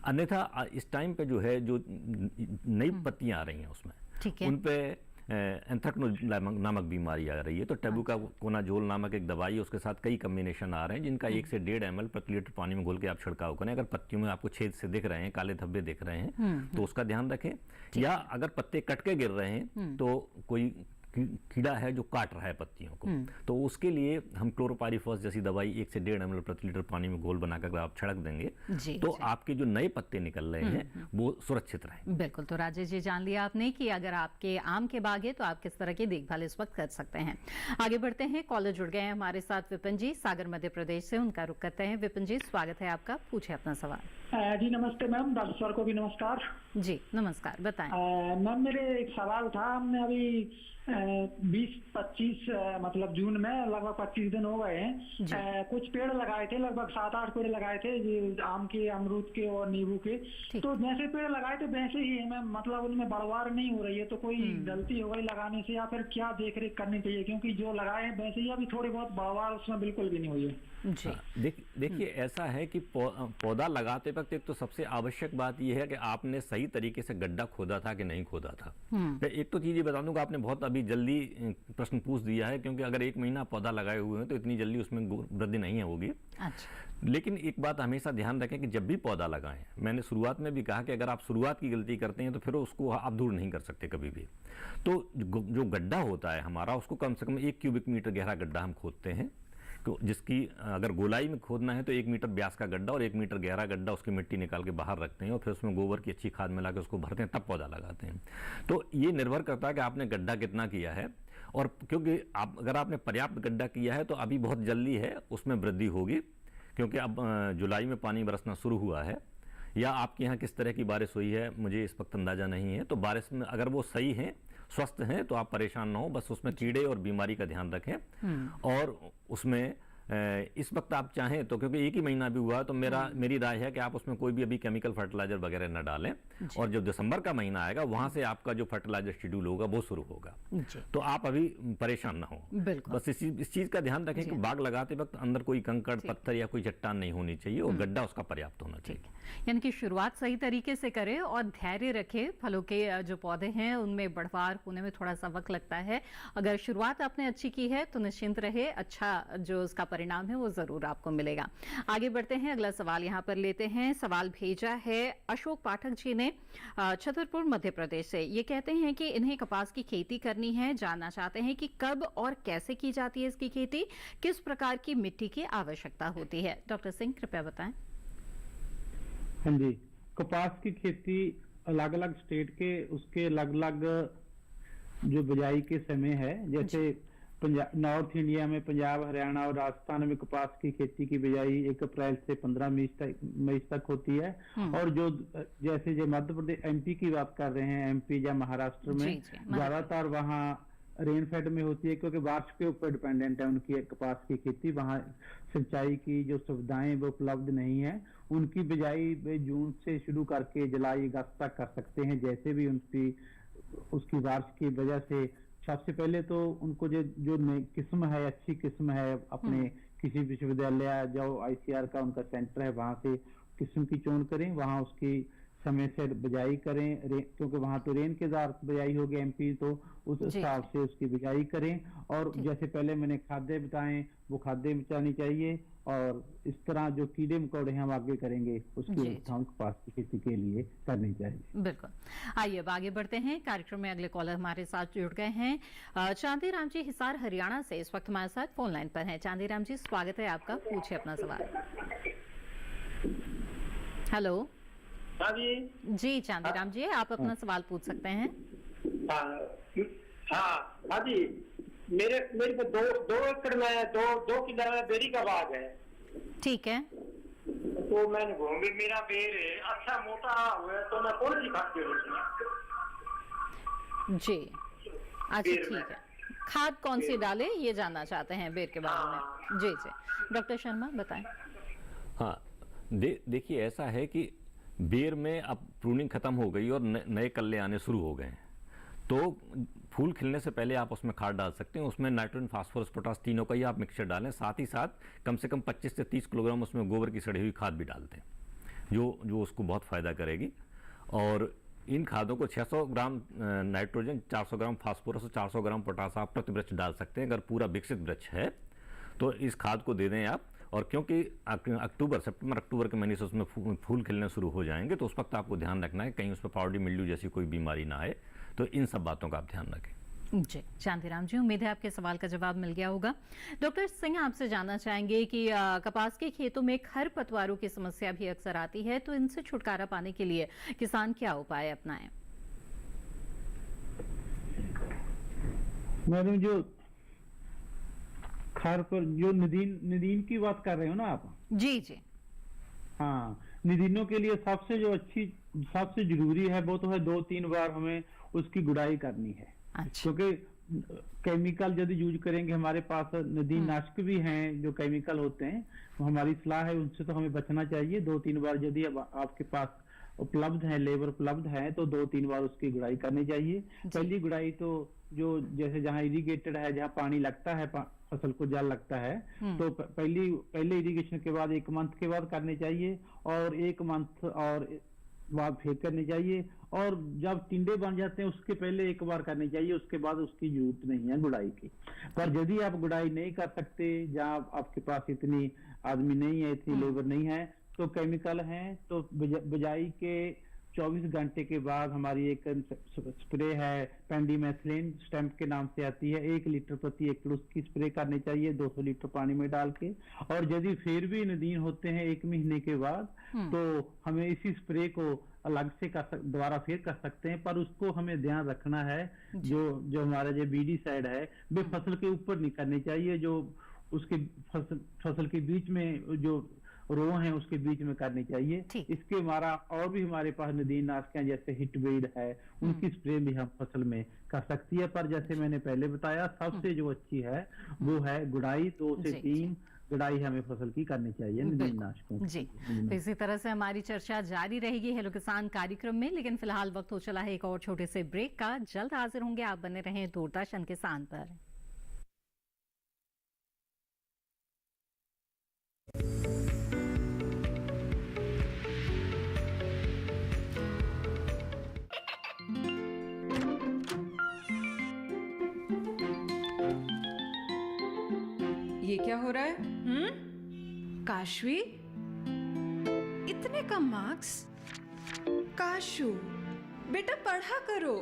अन्यथा इस टाइम पे जो है जो नई पत्तियां आ रही हैं उसमें उन पे एंथ्रेक्नोज नामक बीमारी आ रही है। तो टेबुकोनाजोल नामक एक दवाई है, उसके साथ कई कम्बिनेशन आ रहे हैं जिनका 1 से 1.5 ml प्रति लीटर पानी में घोल के आप छिड़काव करें। अगर पत्तियों में आपको छेद से दिख रहे हैं, काले धब्बे दिख रहे हैं तो उसका ध्यान रखें। या अगर पत्ते कट के गिर रहे हैं तो कोई कीड़ा है जो काट रहा है पत्तियों को, तो उसके लिए हम क्लोरोपाइरीफॉस जैसी दवाई 1 से 1.5 ml प्रति लीटर पानी में घोल बनाकर आप छिड़क देंगे तो आपके जो नए पत्ते निकल रहे हैं वो सुरक्षित रहें। बिल्कुल। तो राजेश जी, जान लिया आपने कि अगर आपके आम के बाग है तो आप किस तरह की देखभाल इस वक्त कर सकते हैं। आगे बढ़ते हैं, कॉलर जुड़ गए हैं हमारे साथ विपिन जी सागर मध्य प्रदेश से, उनका रुख करते हैं। विपिन जी, स्वागत है आपका, पूछे अपना सवाल। जी नमस्ते मैम, डॉक्टर सर को भी नमस्कार। जी नमस्कार, बताएं। मैम मेरे एक सवाल था, हमने अभी 20-25 मतलब जून में लगभग 25 दिन हो गए हैं, कुछ पेड़ लगाए थे, लगभग 7-8 पेड़ लगाए थे आम के, अमरूद के और नींबू के। तो जैसे पेड़ लगाए थे वैसे ही है मैम, मतलब उनमें बढ़वार नहीं हो रही है। तो कोई गलती हो गई लगाने से या फिर क्या देख रेख करनी चाहिए, क्योंकि जो लगाए हैं वैसे ही अभी थोड़ी बहुत बढ़वार उसमें बिल्कुल भी नहीं हुई है। देखिए ऐसा है कि पौधा लगाते वक्त एक तो सबसे आवश्यक बात यह है कि आपने सही तरीके से गड्ढा खोदा था कि नहीं खोदा था। एक तो चीज ये बता दूं कि आपने बहुत अभी जल्दी प्रश्न पूछ दिया है, क्योंकि अगर 1 महीना पौधा लगाए हुए हैं तो इतनी जल्दी उसमें वृद्धि नहीं होगी। अच्छा। लेकिन एक बात हमेशा ध्यान रखें कि जब भी पौधा लगाएं, मैंने शुरुआत में भी कहा कि अगर आप शुरुआत की गलती करते हैं तो फिर उसको आप दूर नहीं कर सकते कभी भी। तो जो गड्ढा होता है हमारा, उसको कम से कम 1 क्यूबिक मीटर गहरा गड्ढा हम खोदते हैं, जिसकी अगर गोलाई में खोदना है तो 1 मीटर व्यास का गड्ढा और 1 मीटर गहरा गड्ढा, उसकी मिट्टी निकाल के बाहर रखते हैं और फिर उसमें गोबर की अच्छी खाद मिला के उसको भरते हैं, तब पौधा लगाते हैं। तो ये निर्भर करता है कि आपने गड्ढा कितना किया है, और क्योंकि अगर आपने पर्याप्त गड्ढा किया है तो अभी बहुत जल्दी है उसमें वृद्धि होगी, क्योंकि अब जुलाई में पानी बरसना शुरू हुआ है। या आपके यहाँ किस तरह की बारिश हुई है मुझे इस वक्त अंदाजा नहीं है। तो बारिश में अगर वो सही है, स्वस्थ हैं, तो आप परेशान ना हो, बस उसमें कीड़े और बीमारी का ध्यान रखें। और उसमें इस वक्त आप चाहें तो, क्योंकि 1 ही महीना भी हुआ, तो मेरी राय है कि आप उसमें कोई भी अभी केमिकल फर्टिलाइजर वगैरह न डालें, और जब दिसंबर का महीना आएगा वहां से आपका जो फर्टिलाइजर शेड्यूल होगा वो शुरू होगा। तो आप अभी परेशान ना हो, बस इस चीज का ध्यान रखें कि बाग लगाते वक्त अंदर कोई कंकड़ पत्थर या कोई चट्टान नहीं होनी चाहिए और गड्ढा उसका पर्याप्त होना चाहिए। यानी कि शुरुआत सही तरीके से करें और धैर्य रखें। फलों के जो पौधे हैं उनमें बढ़वार होने में थोड़ा सा वक्त लगता है। अगर शुरुआत आपने अच्छी की है तो निश्चिंत रहे, अच्छा जो उसका परिणाम है वो जरूर आपको मिलेगा। आगे बढ़ते हैं, अगला सवाल यहाँ पर लेते हैं। सवाल भेजा है अशोक पाठक जी ने छतरपुर मध्य प्रदेश से। ये कहते हैं कि इन्हें कपास की खेती करनी है, जानना चाहते हैं कि कब और कैसे की जाती है इसकी खेती, किस प्रकार की मिट्टी की आवश्यकता होती है। डॉक्टर सिंह कृपया बताएं। हाँ जी, कपास की खेती अलग अलग स्टेट के उसके अलग अलग जो बिजाई के समय है। जैसे नॉर्थ इंडिया में पंजाब, हरियाणा और राजस्थान में कपास की खेती की बिजाई 1 अप्रैल से 15 मई तक होती है। और जो जैसे जो मध्य प्रदेश, एमपी की बात कर रहे हैं, एमपी या महाराष्ट्र में ज्यादातर वहाँ रेनफेड में होती है, क्योंकि बारिश के ऊपर डिपेंडेंट है उनकी कपास की खेती। वहाँ सिंचाई की जो सुविधाएं वो उपलब्ध नहीं है, उनकी बिजाई जून से शुरू करके जुलाई अगस्त तक कर सकते हैं, जैसे भी उसकी बारिश की वजह से। सबसे पहले तो उनको जो किस्म है, अच्छी किस्म है, अपने किसी विश्वविद्यालय जो ICR का उनका सेंटर है वहां से किस्म की चुन करें, वहां उसकी समय से बिजाई करें, क्योंकि वहां तो रेन के द्वारा बिजाई होगी MP, तो उस हिसाब से उसकी बिजाई करें। और जैसे पहले मैंने खाद्य बताएं, वो खाद्य बचानी चाहिए। और इस तरह जो कीड़े मकोड़े हम आगे करेंगे उसकी रोकथाम कपास की खेती के लिए करनी चाहिए। बिल्कुल। आइए अब आगे बढ़ते हैं। कार्यक्रम में अगले कॉलर हमारे साथ जुड़ गए हैं। चांदीराम जी हिसार हरियाणा से इस वक्त हमारे साथ फोन लाइन पर हैं। चांदीराम जी स्वागत है आपका, पूछिए अपना सवाल। हेलो जी चांदीराम जी, आप अपना सवाल पूछ सकते हैं। हाँ जी, मेरे को दो एकड़ में दो किलो में बेरी का बाग है। ठीक है। तो मैंने घूमी, मेरा बेर अच्छा मोटा हुआ तो मैं कौन सी खाद दे जी? अच्छा ठीक है, खाद कौन सी डाले ये जानना चाहते हैं बेर के बारे में। जी जी, डॉक्टर शर्मा बताएं। हाँ देखिए, ऐसा है कि बेर में अब प्रूनिंग खत्म हो गई और नए कल्ले आने शुरू हो गए हैं, तो फूल खिलने से पहले आप उसमें खाद डाल सकते हैं। उसमें नाइट्रोजन, फास्फोरस, पोटास तीनों का ही आप मिक्सचर डालें। साथ ही साथ कम से कम 25 से 30 किलोग्राम उसमें गोबर की सड़ी हुई खाद भी डालते हैं, जो उसको बहुत फ़ायदा करेगी। और इन खादों को 600 ग्राम नाइट्रोजन, 400 ग्राम फास्फोरस और 400 ग्राम पोटास आप प्रति वृक्ष डाल सकते हैं। अगर पूरा विकसित वृक्ष है तो इस खाद को दे दें आप। और क्योंकि सितंबर अक्टूबर के महीने से उसमें फूल खिलने शुरू हो जाएंगे, तो उस वक्त आपको ध्यान रखना है कहीं उस पर पाउडरी मिल्ड्यू जैसी कोई बीमारी ना आए। तो इन सब बातों का आप ध्यान रखें। जी चांदीराम जी, उम्मीद है आपके सवाल का जवाब मिल गया होगा। डॉक्टर सिंह आपसे जानना चाहेंगे कि कपास के खेतों में खरपतवारों की समस्या भी अक्सर आती है, तो इनसे छुटकारा पाने के लिए किसान क्या उपाय अपनाएं? मैडम, जो खर पर जो नदीन की बात कर रहे हो ना आप? जी जी हाँ, नदीनों के लिए सबसे जरूरी है वो तो है 2-3 बार हमें उसकी गुड़ाई करनी है। क्योंकि केमिकल यदि यूज करेंगे, हमारे पास नदीन नाशक भी हैं जो केमिकल होते हैं, तो हमारी सलाह है उनसे तो हमें बचना चाहिए। 2-3 बार यदि आपके पास उपलब्ध है, लेबर उपलब्ध है, तो 2-3 बार उसकी गुड़ाई करनी चाहिए। पहली गुड़ाई तो जो जैसे जहाँ इरिगेटेड है, जहाँ पानी लगता है, फसल को जल लगता है, तो पहले इरिगेशन के बाद 1 मंथ के बाद करनी चाहिए, और 1 मंथ और बाद फिर करनी चाहिए। और जब टिंडे बन जाते हैं उसके पहले 1 बार करनी चाहिए, उसके बाद उसकी जरूरत नहीं है गुड़ाई की। पर यदि आप गुड़ाई नहीं कर सकते, जहाँ आपके पास इतनी आदमी नहीं है, इतनी लेबर नहीं है, तो केमिकल हैं, तो बिजाई के 24 घंटे के बाद हमारी एक स्प्रे है, पेंडिमेथलिन स्टैम्प के नाम से आती है, 1 लीटर प्रति एकड़ उसकी स्प्रे करनी चाहिए 200 लीटर पानी में डाल के। और यदि फिर भी नदीन होते हैं 1 महीने के बाद, तो हमें इसी स्प्रे को अलग से दोबारा फिर कर सकते हैं। पर उसको हमें ध्यान रखना है, जो हमारा जो बीडी साइड है वे फसल के ऊपर नहीं करनी चाहिए, जो उसके फसल के बीच में जो रो है उसके बीच में करनी चाहिए। इसके हमारे पास नदीन नाशक हैं, जैसे हिटवीड है, उनकी स्प्रे भी हम फसल में कर सकती है। पर जैसे मैंने पहले बताया, सबसे जो अच्छी है वो है गुड़ाई। 2 से 3 गुड़ाई हमें फसल की करनी चाहिए नदीन नाशकों जी। तो इसी तरह से हमारी चर्चा जारी रहेगी हेलो किसान कार्यक्रम में, लेकिन फिलहाल वक्त हो चला है एक और छोटे से ब्रेक का। जल्द हाजिर होंगे, आप बने रहें दूरदर्शन किसान पर। ये क्या हो रहा है? काशवी, इतने कम मार्क्स? काशू बेटा पढ़ा करो,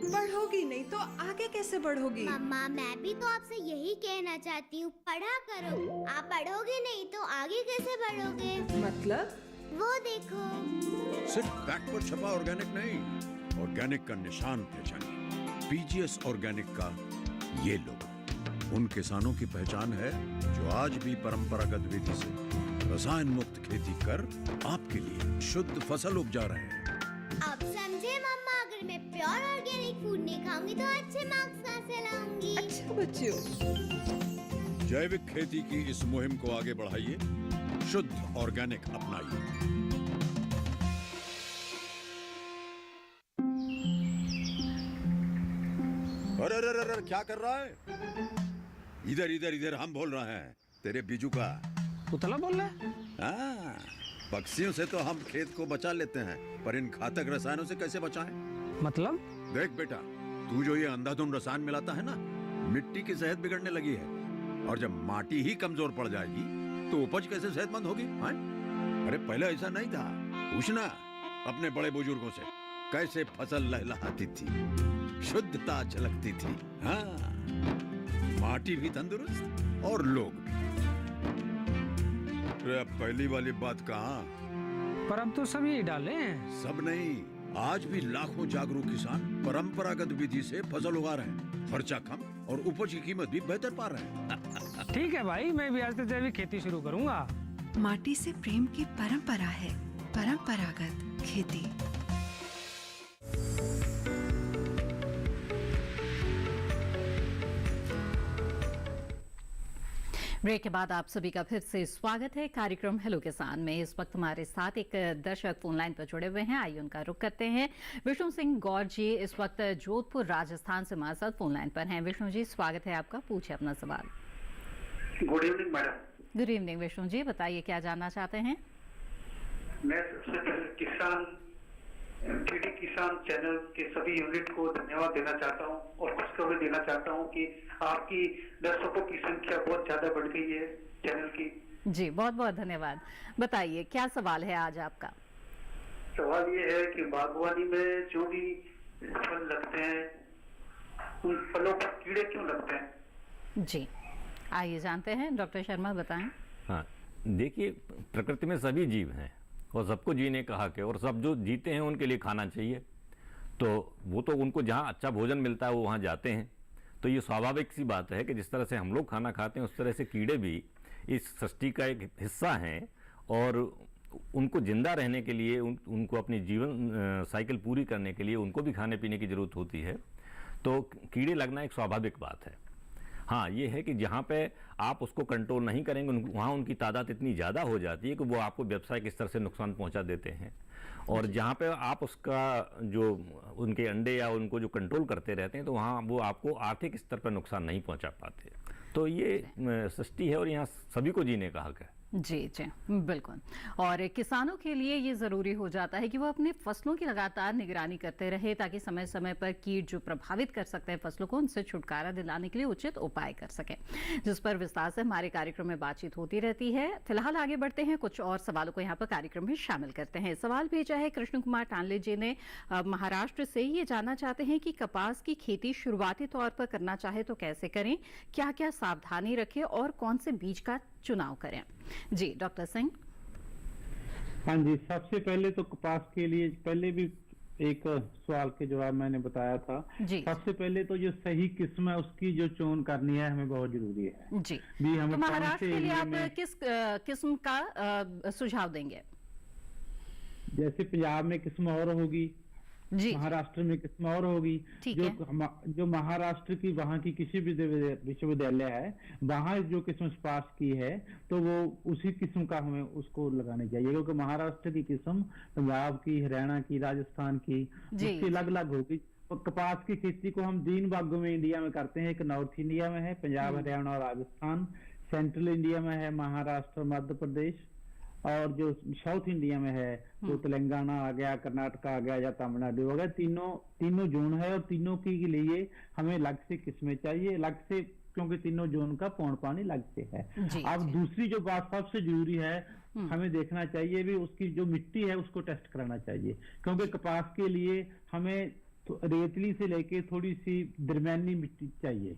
पढ़ोगी नहीं तो आगे कैसे बढ़ोगी? मम्मा, मैं भी तो आपसे यही कहना चाहती हूँ, पढ़ा करो। आप पढ़ोगे नहीं तो आगे कैसे बढ़ोगे? मतलब? वो देखो, सिर्फ बैक पर छपा ऑर्गेनिक नहीं, ऑर्गेनिक का निशान पहचानिए। PGS ऑर्गेनिक का ये लोगो उन किसानों की पहचान है जो आज भी परंपरागत विधि से रसायन मुक्त खेती कर आपके लिए शुद्ध फसल उपजा रहे हैं। अब समझे मम्मा, अगर मैं प्योर ऑर्गेनिक फूड नहीं खाऊंगी तो अच्छे मार्क्स कहाँ से लाऊंगी? अच्छा बच्चों, जैविक खेती की इस मुहिम को आगे बढ़ाइए शुद्ध ऑर्गेनिक अपनाइए। अरे अरे अरे क्या कर रहा है? इधर इधर इधर, हम बोल रहे हैं तेरे बीजू का। पुतला बोल रहा है? हाँ, पक्षियों से तो हम खेत को बचा लेते हैं, पर इन घातक रसायनों से कैसे बचाएं? मतलब? देख बेटा, तू जो ये अंधाधुंध रसायन मिलाता है ना, मिट्टी की सेहत बिगड़ने लगी है। और जब माटी ही कमजोर पड़ जाएगी तो उपज कैसे सेहतमंद होगी? हाँ? अरे पहले ऐसा नहीं था। पूछना अपने बड़े बुजुर्गों से, कैसे फसल लहलहाती थी, शुद्धता झलकती थी। हाँ, माटी भी तंदुरुस्त और लोग भी। अरे अब पहली वाली बात कहाँ? पर अब तो सब यही डाले हैं। सब नहीं, आज भी लाखों जागरूक किसान परंपरागत विधि से फसल उगा रहे हैं। खर्चा कम और उपज की कीमत भी बेहतर पा रहे हैं। ठीक है भाई, मैं भी आज से जैविक खेती शुरू करूंगा। माटी से प्रेम की परंपरा है, परंपरागत खेती। ब्रेक के बाद आप सभी का फिर से स्वागत है कार्यक्रम हेलो किसान में। इस वक्त हमारे साथ एक दर्शक फोन लाइन पर जुड़े हुए हैं, आइए उनका रुख करते हैं। विष्णु सिंह गौर जी इस वक्त जोधपुर राजस्थान से हमारे साथ फोन लाइन पर हैं। विष्णु जी स्वागत है आपका, पूछे अपना सवाल। Good evening madam. Good evening Vishnu ji, बताइए क्या जानना चाहते हैं? मैं सबसे पहले किसान डीडी किसान चैनल के सभी यूनिट को धन्यवाद देना चाहता हूं और खुशखबरी देना चाहता हूं कि आपकी दर्शकों की संख्या बहुत ज्यादा बढ़ गई है चैनल की। जी बहुत बहुत धन्यवाद। बताइए क्या सवाल है आज आपका? सवाल ये है कि बागवानी में जो भी फल लगते हैं उन फलों पर कीड़े क्यों लगते हैं? जी आइए जानते हैं, डॉक्टर शर्मा बताएं। हाँ, देखिए प्रकृति में सभी जीव हैं और सबको जीने का हक है, और सब जो जीते हैं उनके लिए खाना चाहिए। तो वो तो उनको जहाँ अच्छा भोजन मिलता है वो वहाँ जाते हैं। तो ये स्वाभाविक सी बात है कि जिस तरह से हम लोग खाना खाते हैं उस तरह से कीड़े भी इस सृष्टि का एक हिस्सा हैं, और उनको जिंदा रहने के लिए उनको अपनी जीवन साइकिल पूरी करने के लिए उनको भी खाने पीने की ज़रूरत होती है। तो कीड़े लगना एक स्वाभाविक बात है। हाँ, ये है कि जहाँ पे आप उसको कंट्रोल नहीं करेंगे वहाँ उनकी तादाद इतनी ज़्यादा हो जाती है कि वो आपको व्यवसायिक स्तर से नुकसान पहुँचा देते हैं। और जहाँ पे आप उसका जो उनके अंडे या उनको जो कंट्रोल करते रहते हैं तो वहाँ वो आपको आर्थिक स्तर पर नुकसान नहीं पहुँचा पाते। तो ये सृष्टि है और यहाँ सभी को जीने का हक है। जी जी बिल्कुल। और किसानों के लिए ये ज़रूरी हो जाता है कि वो अपने फसलों की लगातार निगरानी करते रहे ताकि समय समय पर कीट जो प्रभावित कर सकते हैं फसलों को उनसे छुटकारा दिलाने के लिए उचित उपाय कर सकें, जिस पर विस्तार से हमारे कार्यक्रम में बातचीत होती रहती है। फिलहाल आगे बढ़ते हैं, कुछ और सवालों को यहाँ पर कार्यक्रम में शामिल करते हैं। सवाल भेजा है कृष्ण कुमार टांडले जी ने महाराष्ट्र से। ये जानना चाहते हैं कि कपास की खेती शुरुआती तौर पर करना चाहे तो कैसे करें, क्या क्या सावधानी रखें और कौन से बीज का चुनाव करें। जी डॉक्टर सिंह। हाँ जी, सबसे पहले तो कपास के लिए पहले भी एक सवाल के जवाब मैंने बताया था जी। सबसे पहले तो जो सही किस्म है उसकी जो चयन करनी है हमें बहुत जरूरी है जी। भी हमें तो महाराष्ट्र के लिए आप किस किस्म का सुझाव देंगे? जैसे पंजाब में किस्म और होगी जी, महाराष्ट्र में किस्म और होगी। जो महाराष्ट्र की वहाँ की किसी भी विश्वविद्यालय है वहाँ जो किस्म पास की है तो वो उसी किस्म का हमें उसको लगानी चाहिए, क्योंकि महाराष्ट्र की किस्म पंजाब की, हरियाणा की, राजस्थान की उसकी अलग अलग होगी। तो कपास की खेती को हम 3 भागों में इंडिया में करते हैं। एक नॉर्थ इंडिया में है पंजाब, हरियाणा और राजस्थान। सेंट्रल इंडिया में है महाराष्ट्र, मध्य प्रदेश। और जो साउथ इंडिया में है तो तेलंगाना आ गया, कर्नाटक आ गया या तमिलनाडु आ गया। तीनों जोन है और तीनों के लिए हमें अलग से किस्में चाहिए, अलग से, क्योंकि तीनों जोन का पौन पानी अलग से है। अब दूसरी जो बात सबसे जरूरी है हमें देखना चाहिए भी उसकी जो मिट्टी है उसको टेस्ट कराना चाहिए, क्योंकि कपास के लिए हमें तो रेतली से लेके थोड़ी सी दरमियानी मिट्टी चाहिए।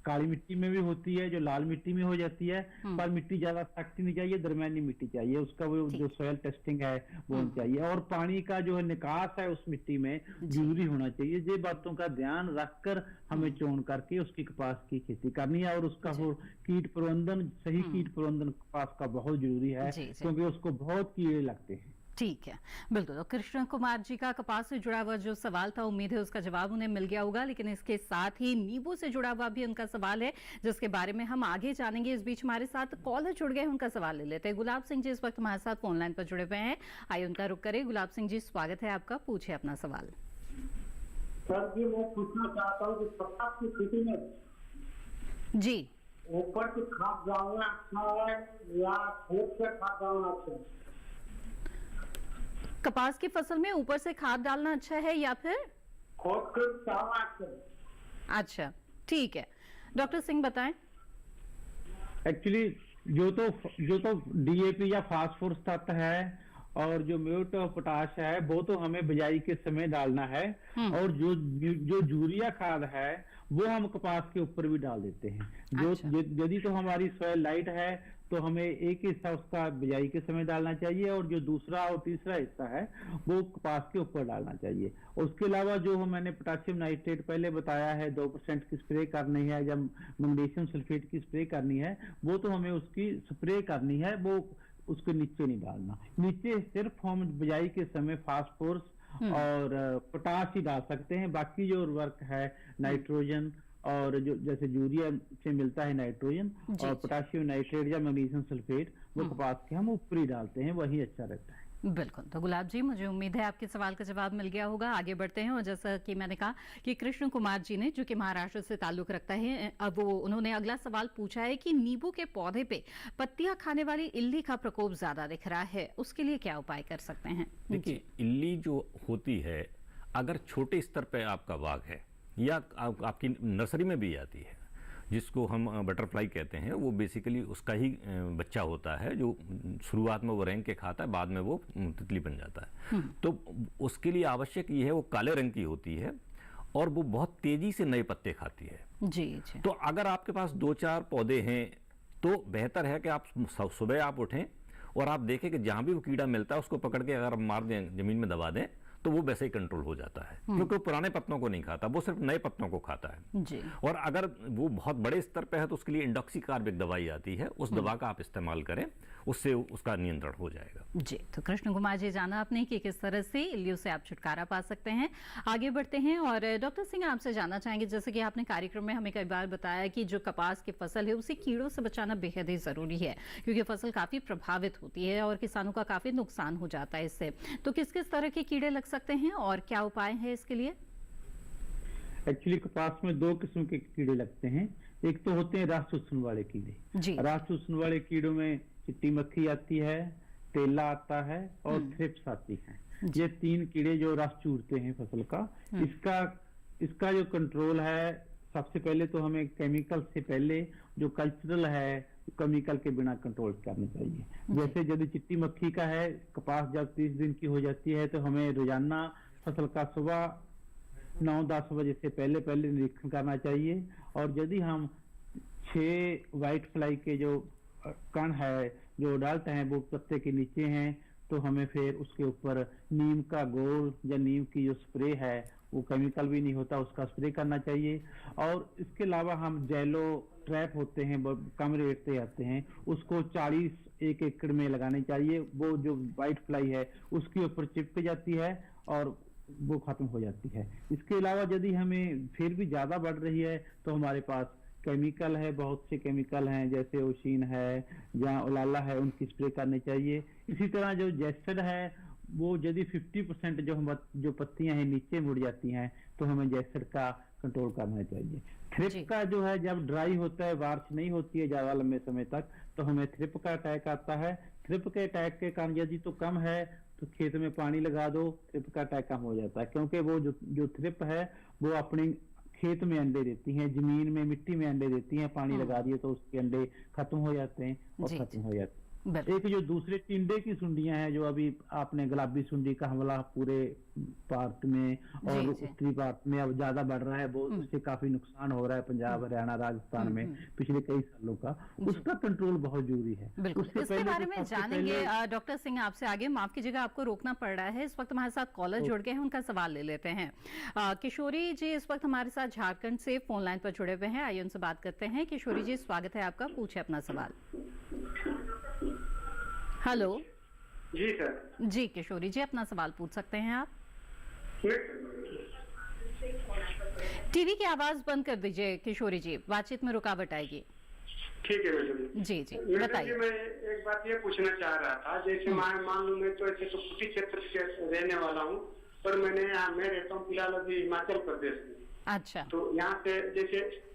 काली मिट्टी में भी होती है, जो लाल मिट्टी में हो जाती है, पर मिट्टी ज्यादा सख्त नहीं चाहिए, दरमियानी मिट्टी चाहिए। उसका वो जो सॉइल टेस्टिंग है वो चाहिए, और पानी का जो है निकास है उस मिट्टी में जरूरी होना चाहिए। ये बातों का ध्यान रखकर हमें चुन करके उसकी कपास की खेती करनी है। और उसका वो कीट प्रबंधन, सही कीट प्रबंधन कपास का बहुत जरूरी है, क्योंकि उसको बहुत कीड़े लगते हैं। ठीक है, बिल्कुल। तो कृष्ण कुमार जी का कपास से जुड़ा हुआ जो सवाल था, उम्मीद है उसका जवाब उन्हें मिल गया होगा, लेकिन इसके साथ ही नींबू से जुड़ा हुआ भी उनका सवाल है, जिसके बारे में हम आगे जानेंगे। इस बीच हमारे साथ कॉलर जुड़ गए हैं, उनका सवाल ले लेते हैं। गुलाब सिंह जी इस वक्त हमारे साथ फोन लाइन पर जुड़े हुए हैं, आइए उनका रुख करें। गुलाब सिंह जी, स्वागत है आपका, पूछे अपना सवाल। सर जी, मैं पूछना चाहता हूँ कि कपास की खेती में जी ऊपर की खाद डालना अच्छा है या खेत से खाद डालना अच्छा है? कपास की फसल में ऊपर से खाद डालना अच्छा है या फिर खोद कर डालना अच्छा है? अच्छा, ठीक है, डॉक्टर सिंह बताएं। एक्चुअली जो तो डीएपी या फास्फोरस तत्व है और जो म्यूरेट ऑफ पोटाश है वो तो हमें बिजाई के समय डालना है, और जो यूरिया खाद है वो हम कपास के ऊपर भी डाल देते हैं। यदि तो हमारी सॉइल लाइट है तो हमें एक हिस्सा उसका बिजाई के समय डालना चाहिए और जो दूसरा और तीसरा हिस्सा है वो कपास के ऊपर डालना चाहिए। उसके अलावा जो मैंने पोटेशियम नाइट्रेट पहले बताया है 2% की स्प्रे करनी है, जब मैग्नीशियम सल्फेट की स्प्रे करनी है वो तो हमें उसकी स्प्रे करनी है, वो उसके नीचे नहीं डालना। नीचे सिर्फ हम बिजाई के समय फास्फोरस और पोटाश ही डाल सकते हैं। बाकी जो उर्वरक है नाइट्रोजन और जो जैसे यूरिया से मिलता है नाइट्रोजन और पोटेशियम नाइट्रेट या मैग्नीशियम सल्फेट, वो कपास के हम ऊपर ही डालते हैं, वही अच्छा रहता है। बिल्कुल। तो गुलाब जी, मुझे उम्मीद है आपके सवाल का जवाब मिल गया होगा। आगे बढ़ते हैं, और जैसा कि मैंने कहा कि कृष्ण कुमार जी ने, जो कि महाराष्ट्र से ताल्लुक रखता है, अब उन्होंने अगला सवाल पूछा है कि नींबू के पौधे पे पत्तियां खाने वाली इल्ली का प्रकोप ज्यादा दिख रहा है, उसके लिए क्या उपाय कर सकते हैं? देखिए, इल्ली जो होती है, अगर छोटे स्तर पे आपका बाग है या आपकी नर्सरी में भी आती है, जिसको हम बटरफ्लाई कहते हैं, वो बेसिकली उसका ही बच्चा होता है, जो शुरुआत में वो रेंग के खाता है, बाद में वो तितली बन जाता है। तो उसके लिए आवश्यक ये है, वो काले रंग की होती है और वो बहुत तेजी से नए पत्ते खाती है। जी। तो अगर आपके पास 2-4 पौधे हैं तो बेहतर है कि आप सुबह आप उठें और आप देखें कि जहां भी वो कीड़ा मिलता है उसको पकड़ के अगर मार दें, जमीन में दबा दें, तो वो वैसे ही कंट्रोल हो जाता है, क्योंकि वो पुराने पत्तों को नहीं खाता, वो सिर्फ नए पत्तों को खाता है। जी। और अगर वो बहुत बड़े स्तर पे है तो उसके लिए इंडॉक्सीकार्ब एक दवाई आती है, उस दवा का आप इस्तेमाल करें, उससे उसका नियंत्रण हो जाएगा। जी। तो कृष्ण कुमार जी, जाना आपने कि किस तरह से इल्लियों से आप छुटकारा पा सकते हैं। आगे बढ़ते हैं और डॉक्टर सिंह आपसे जानना चाहेंगे, जैसे कि आपने कार्यक्रम में हमें कई बार बताया कि जो कपास की फसल है उसे कीड़ों से बचाना बेहद ही जरूरी है, क्योंकि फसल काफी प्रभावित होती है और किसानों का काफी नुकसान हो जाता है इससे। तो किस किस तरह के कीड़े लग सकते हैं और क्या उपाय है इसके लिए? एक्चुअली कपास में 2 किस्म के कीड़े लगते हैं। एक तो होते हैं रस चूसने वाले कीड़े। रस चूसने वाले कीड़ों में चिट्टी मक्खी आती है, तेला आता है और थ्रिप्स आती है। ये 3 कीड़े जो रस चूसते हैं फसल का, इसका जो कंट्रोल है, सबसे पहले तो हमें केमिकल से पहले जो कल्चरल है केमिकल के बिना कंट्रोल करना चाहिए। जैसे यदि चिट्टी मक्खी का है, कपास जब 30 दिन की हो जाती है तो हमें रोजाना फसल का सुबह 9-10 बजे से पहले निरीक्षण करना चाहिए। और यदि हम 6 व्हाइट फ्लाई के जो कण है, जो अडल्ट हैं, वो पत्ते के नीचे हैं, तो हमें फिर उसके ऊपर नीम का गोल या नीम की जो स्प्रे है, वो केमिकल भी नहीं होता, उसका स्प्रे करना चाहिए। और इसके अलावा हम जेलो ट्रैप होते हैं, कम रेट से आते हैं, उसको 40 एक एकड़ में लगाने चाहिए। वो जो व्हाइट फ्लाई है उसके ऊपर चिपक जाती है और वो खत्म हो जाती है। इसके अलावा यदि हमें फिर भी ज्यादा बढ़ रही है तो हमारे पास केमिकल है, बहुत से केमिकल हैं, जैसे ओशीन है, जहाँ ओलाला है, उनकी स्प्रे करनी चाहिए। इसी तरह जो जेस्टेड है, वो यदि 50% जो पत्तियां हैं नीचे मुड़ जाती हैं तो हमें जेस्टेड का कंट्रोल करना चाहिए। थ्रिप का जो है, जब ड्राई होता है, बारिश नहीं होती है ज्यादा लंबे समय तक, तो हमें थ्रिप का अटैक आता है। थ्रिप के अटैक के कारण यदि तो कम है तो खेत में पानी लगा दो, थ्रिप का अटैक कम हो जाता है, क्योंकि वो जो थ्रिप है वो अपने खेत में अंडे देती हैं, जमीन में मिट्टी में अंडे देती हैं, पानी लगा दिए तो उसके अंडे खत्म हो जाते हैं और खत्म हो जाते हैं। एक जो दूसरे टिंडे की सुंडियां हैं, जो अभी आपने गुलाबी सुंडी का हमला पूरे भारत में और उत्तरी भारत में अब ज्यादा बढ़ रहा है, वो उससे काफी नुकसान हो रहा है पंजाब, हरियाणा, राजस्थान में पिछले कई सालों का, उसका कंट्रोल बहुत जरूरी है। इसके बारे में जानेंगे डॉक्टर सिंह आपसे आगे। माफ कीजिएगा, आपको रोकना पड़ रहा है, इस वक्त हमारे साथ कॉलर जुड़ गए हैं, उनका सवाल ले लेते हैं। किशोरी जी इस वक्त हमारे साथ झारखंड से फोन लाइन पर जुड़े हुए हैं, आइए उनसे बात करते हैं। किशोरी जी, स्वागत है आपका, पूछे अपना सवाल। हेलो जी सर। जी किशोरी जी, अपना सवाल पूछ सकते हैं आप। टीवी की आवाज बंद कर दीजिए किशोरी जी, बातचीत में रुकावट आएगी। ठीक है मैडम जी जी मैडम जी, बताइए। मैं एक बात ये पूछना चाह रहा था, जैसे मान लो मैं तो ऐसे तो कुटी क्षेत्र से रहने वाला हूँ, पर मैं रहता हूँ फिलहाल अभी हिमाचल प्रदेश में। अच्छा। तो यहाँ से जैसे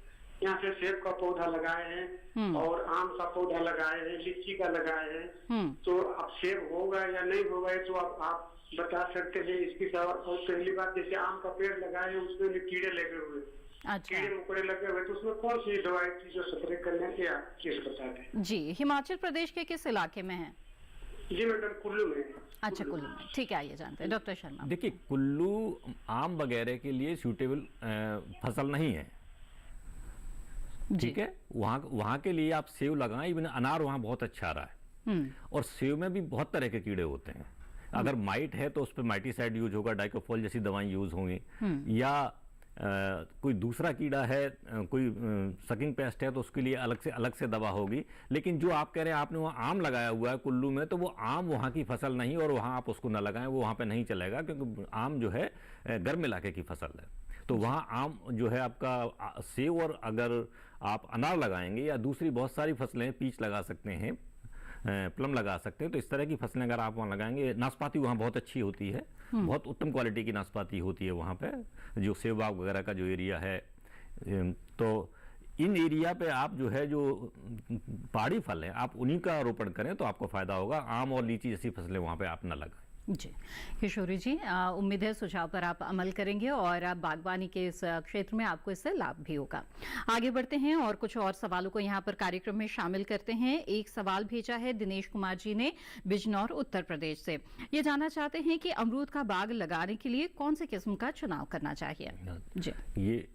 यहाँ से सेब का पौधा लगाए हैं और आम का पौधा लगाए हैं, लीची का लगाए हैं, तो अब सेब होगा या नहीं होगा ये तो आप बता सकते हैं इसकी सवाल। और पहली बात, जैसे आम का पेड़ लगाए हैं उसमें भी कीड़े लगे हुए, अच्छा। कीड़े मकोड़े लगे हुए, तो उसमें कौन सी दवाई की जो स्प्रे करने की आप चीज बता दें। जी, हिमाचल प्रदेश के किस इलाके में है? जी मैडम कुल्लू में। अच्छा कुल्लू में, ठीक है, आइए जानते हैं डॉक्टर शर्मा। देखिए, कुल्लू आम वगैरह के लिए सूटेबल फसल नहीं है, ठीक है। वहाँ के लिए आप सेब लगाएं, इवन अनार वहाँ बहुत अच्छा आ रहा है। और सेब में भी बहुत तरह के कीड़े होते हैं। अगर माइट है तो उस पर माइटीसाइड यूज होगा, डाइकोफोल जैसी दवाएं यूज होंगी, या कोई दूसरा कीड़ा है, कोई सकिंग पेस्ट है तो उसके लिए अलग से दवा होगी। लेकिन जो आप कह रहे हैं आपने वहाँ आम लगाया हुआ है कुल्लू में, तो वो आम वहाँ की फसल नहीं, और वहाँ आप उसको ना लगाएं, वो वहाँ पे नहीं चलेगा, क्योंकि आम जो है गर्म इलाके की फसल है। तो वहाँ आम जो है आपका सेब, और अगर आप अनार लगाएंगे या दूसरी बहुत सारी फसलें, पीच लगा सकते हैं, प्लम लगा सकते हैं, तो इस तरह की फसलें अगर आप वहाँ लगाएंगे। नाशपाती वहाँ बहुत अच्छी होती है, बहुत उत्तम क्वालिटी की नाशपाती होती है वहाँ पे, जो सेब बाग वगैरह का जो एरिया है। तो इन एरिया पे आप जो है, जो पहाड़ी फल है, आप उन्हीं का रोपण करें तो आपको फायदा होगा। आम और लीची जैसी फसलें वहाँ पे आप न लगाएं। जी किशोरी जी, उम्मीद है सुझाव पर आप अमल करेंगे और बागवानी के इस क्षेत्र में आपको इससे लाभ भी होगा। आगे बढ़ते हैं और कुछ और सवालों को यहाँ पर कार्यक्रम में शामिल करते हैं। एक सवाल भेजा है दिनेश कुमार जी ने बिजनौर उत्तर प्रदेश से। ये जानना चाहते हैं कि अमरूद का बाग लगाने के लिए कौन सी किस्म का चुनाव करना चाहिए। जी, ये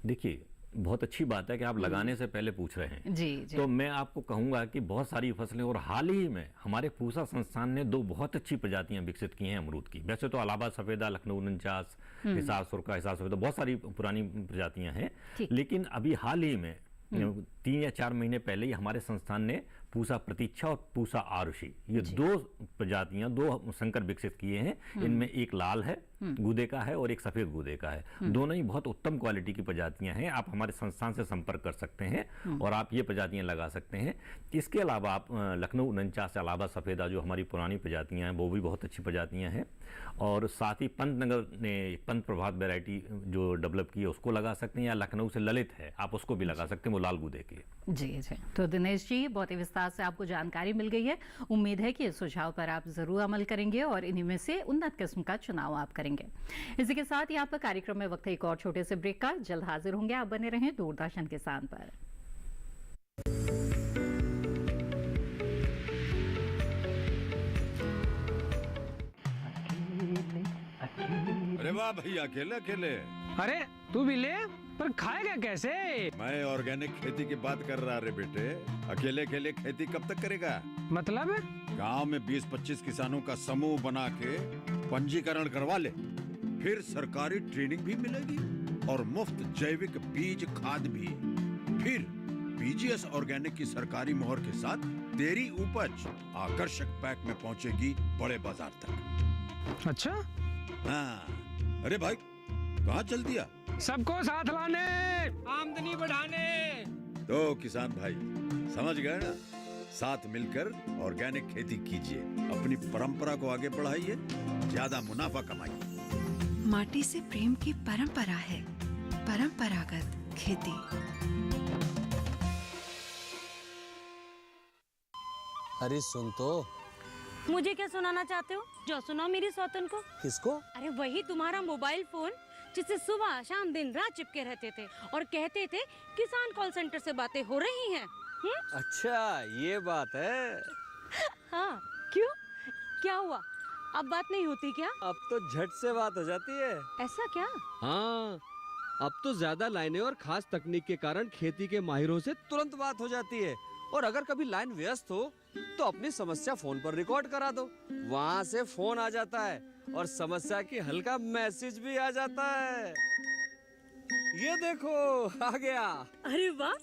देखिए बहुत अच्छी बात है कि आप लगाने से पहले पूछ रहे हैं। जी जी। तो मैं आपको कहूंगा कि बहुत सारी फसलें, और हाल ही में हमारे पूसा संस्थान ने 2 बहुत अच्छी प्रजातियां विकसित की हैं अमरूद की। वैसे तो इलाहाबाद सफेदा, लखनऊ 49, हिसार सुरखा, हिसार सफेदा, बहुत सारी पुरानी प्रजातियां हैं। लेकिन अभी हाल ही में 3 या 4 महीने पहले ही हमारे संस्थान ने पूसा प्रतीक्षा और पूसा आरुषि, ये 2 प्रजातियां, 2 संकर विकसित किए हैं। इनमें एक लाल है गूदे का है और एक सफेद गूदे का है। दोनों ही बहुत उत्तम क्वालिटी की प्रजातियां हैं। आप हमारे संस्थान से संपर्क कर सकते हैं और आप ये प्रजातियां लगा सकते हैं। इसके अलावा आप लखनऊ 49 इलाहाबाद सफेदा, जो हमारी पुरानी प्रजातियां हैं, वो भी बहुत अच्छी प्रजातियां हैं। और साथ ही पंतनगर ने पंत प्रभात वैरायटी जो डेवलप की है उसको लगा सकते हैं, या लखनऊ से ललित है आप उसको भी लगा सकते हैं, वो लाल गूदे की। जी जी। तो दिनेश जी, बहुत ही विस्तार से आपको जानकारी मिल गई है। उम्मीद है कि इस सुझाव पर आप जरूर अमल करेंगे और इन्हीं में से उन्नत किस्म का चुनाव आप करेंगे। इसी के साथ यहाँ पर कार्यक्रम में वक्त है एक और छोटे से ब्रेक का। जल्द हाजिर होंगे, आप बने रहें दूरदर्शन किसान पर। अरे वाह भैया, अकेले अकेले। अरे तू भी ले, पर खाएगा कैसे? मैं ऑर्गेनिक खेती की बात कर रहा रे बेटे। अकेले अकेले खेती कब तक करेगा? मतलब गांव में 20-25 किसानों का समूह बना के पंजीकरण करवा ले, फिर सरकारी ट्रेनिंग भी मिलेगी और मुफ्त जैविक बीज खाद भी। फिर पीजीएस ऑर्गेनिक की सरकारी मोहर के साथ तेरी उपज आकर्षक पैक में पहुंचेगी बड़े बाजार तक। अच्छा? हाँ। अरे भाई, कहाँ चल दिया? सबको साथ लाने, आमदनी बढ़ाने। तो किसान भाई समझ गए ना? साथ मिलकर ऑर्गेनिक खेती कीजिए, अपनी परंपरा को आगे बढ़ाइए, ज्यादा मुनाफा कमाइए। माटी से प्रेम की परंपरा है परंपरागत खेती। अरे सुन तो। मुझे क्या सुनाना चाहते हो? जो सुनाओ मेरी सौतन को। किसको? अरे वही तुम्हारा मोबाइल फोन जिससे सुबह शाम दिन रात चिपके रहते थे और कहते थे किसान कॉल सेंटर से बातें हो रही हैं। अच्छा ये बात है। हाँ, क्यों? क्या हुआ? अब बात नहीं होती क्या? अब तो झट से बात हो जाती है। ऐसा क्या? हाँ, अब तो ज्यादा लाइनें और खास तकनीक के कारण खेती के माहिरों से तुरंत बात हो जाती है। और अगर कभी लाइन व्यस्त हो तो अपनी समस्या फोन पर रिकॉर्ड करा दो, वहाँ से फोन आ जाता है और समस्या की हल का मैसेज भी आ जाता है। ये देखो आ गया। अरे वाह,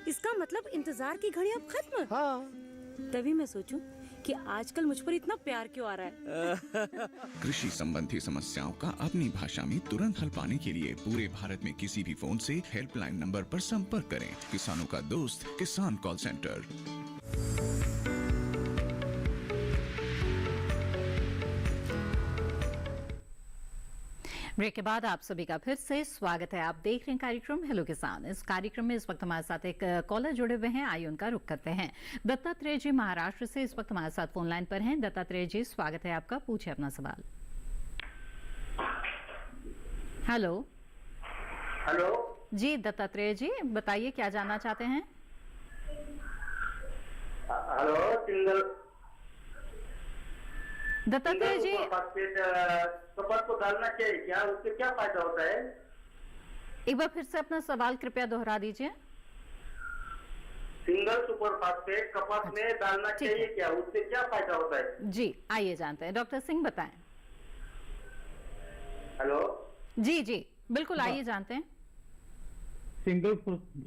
इसका मतलब इंतजार की घड़ी अब खत्म। हाँ। तभी मैं सोचूं कि आजकल मुझ पर इतना प्यार क्यों आ रहा है। कृषि संबंधी समस्याओं का अपनी भाषा में तुरंत हल पाने के लिए पूरे भारत में किसी भी फोन से हेल्पलाइन नंबर पर संपर्क करें। किसानों का दोस्त किसान कॉल सेंटर। ब्रेक के बाद आप सभी का फिर से स्वागत है। आप देख रहे हैं कार्यक्रम हेलो किसान। इस कार्यक्रम में इस वक्त हमारे साथ एक कॉलर जुड़े हुए हैं, आइए उनका रुख करते हैं। दत्तात्रेय जी महाराष्ट्र से इस वक्त हमारे साथ फोन लाइन पर हैं। दत्तात्रेय जी स्वागत है आपका, पूछिए अपना सवाल। हेलो हेलो जी दत्तात्रेय जी बताइए क्या जानना चाहते हैं। हेलो सिंगल दत्तात्रेय जी कपास को डालना चाहिए क्या, उससे क्या फायदा होता है? एक बार फिर से अपना सवाल कृपया दोहरा दीजिए। सिंगल सुपर फास्फेट कपास में डालना चाहिए क्या, उससे क्या फायदा होता है? जी आइए जानते हैं, डॉक्टर सिंह बताएं। हेलो जी जी बिल्कुल आइए जानते हैं। सिंगल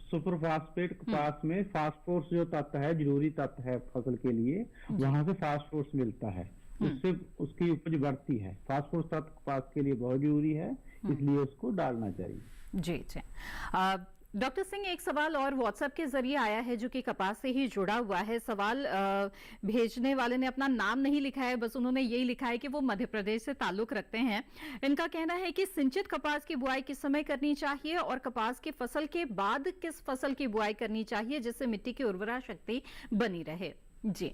सुपर फास्फेट कपास में फास्फोरस जो तत्व है, जरूरी तत्व है फसल के लिए, वहां से फास्फोरस मिलता है, उससे उसकी उपज बढ़ती है। फास्फोरस तत्व कपास के लिए बहुत जरूरी है, इसलिए उसको डालना चाहिए। जी जी डॉक्टर सिंह एक सवाल और व्हाट्सएप के जरिए आया है जो कि कपास से ही जुड़ा हुआ है। सवाल भेजने वाले ने अपना नाम नहीं लिखा है, बस उन्होंने यही लिखा है कि वो मध्य प्रदेश से ताल्लुक रखते हैं। इनका कहना है कि सिंचित कपास की बुआई किस समय करनी चाहिए और कपास की फसल के बाद किस फसल की बुआई करनी चाहिए जिससे मिट्टी की उर्वरा शक्ति बनी रहे। जी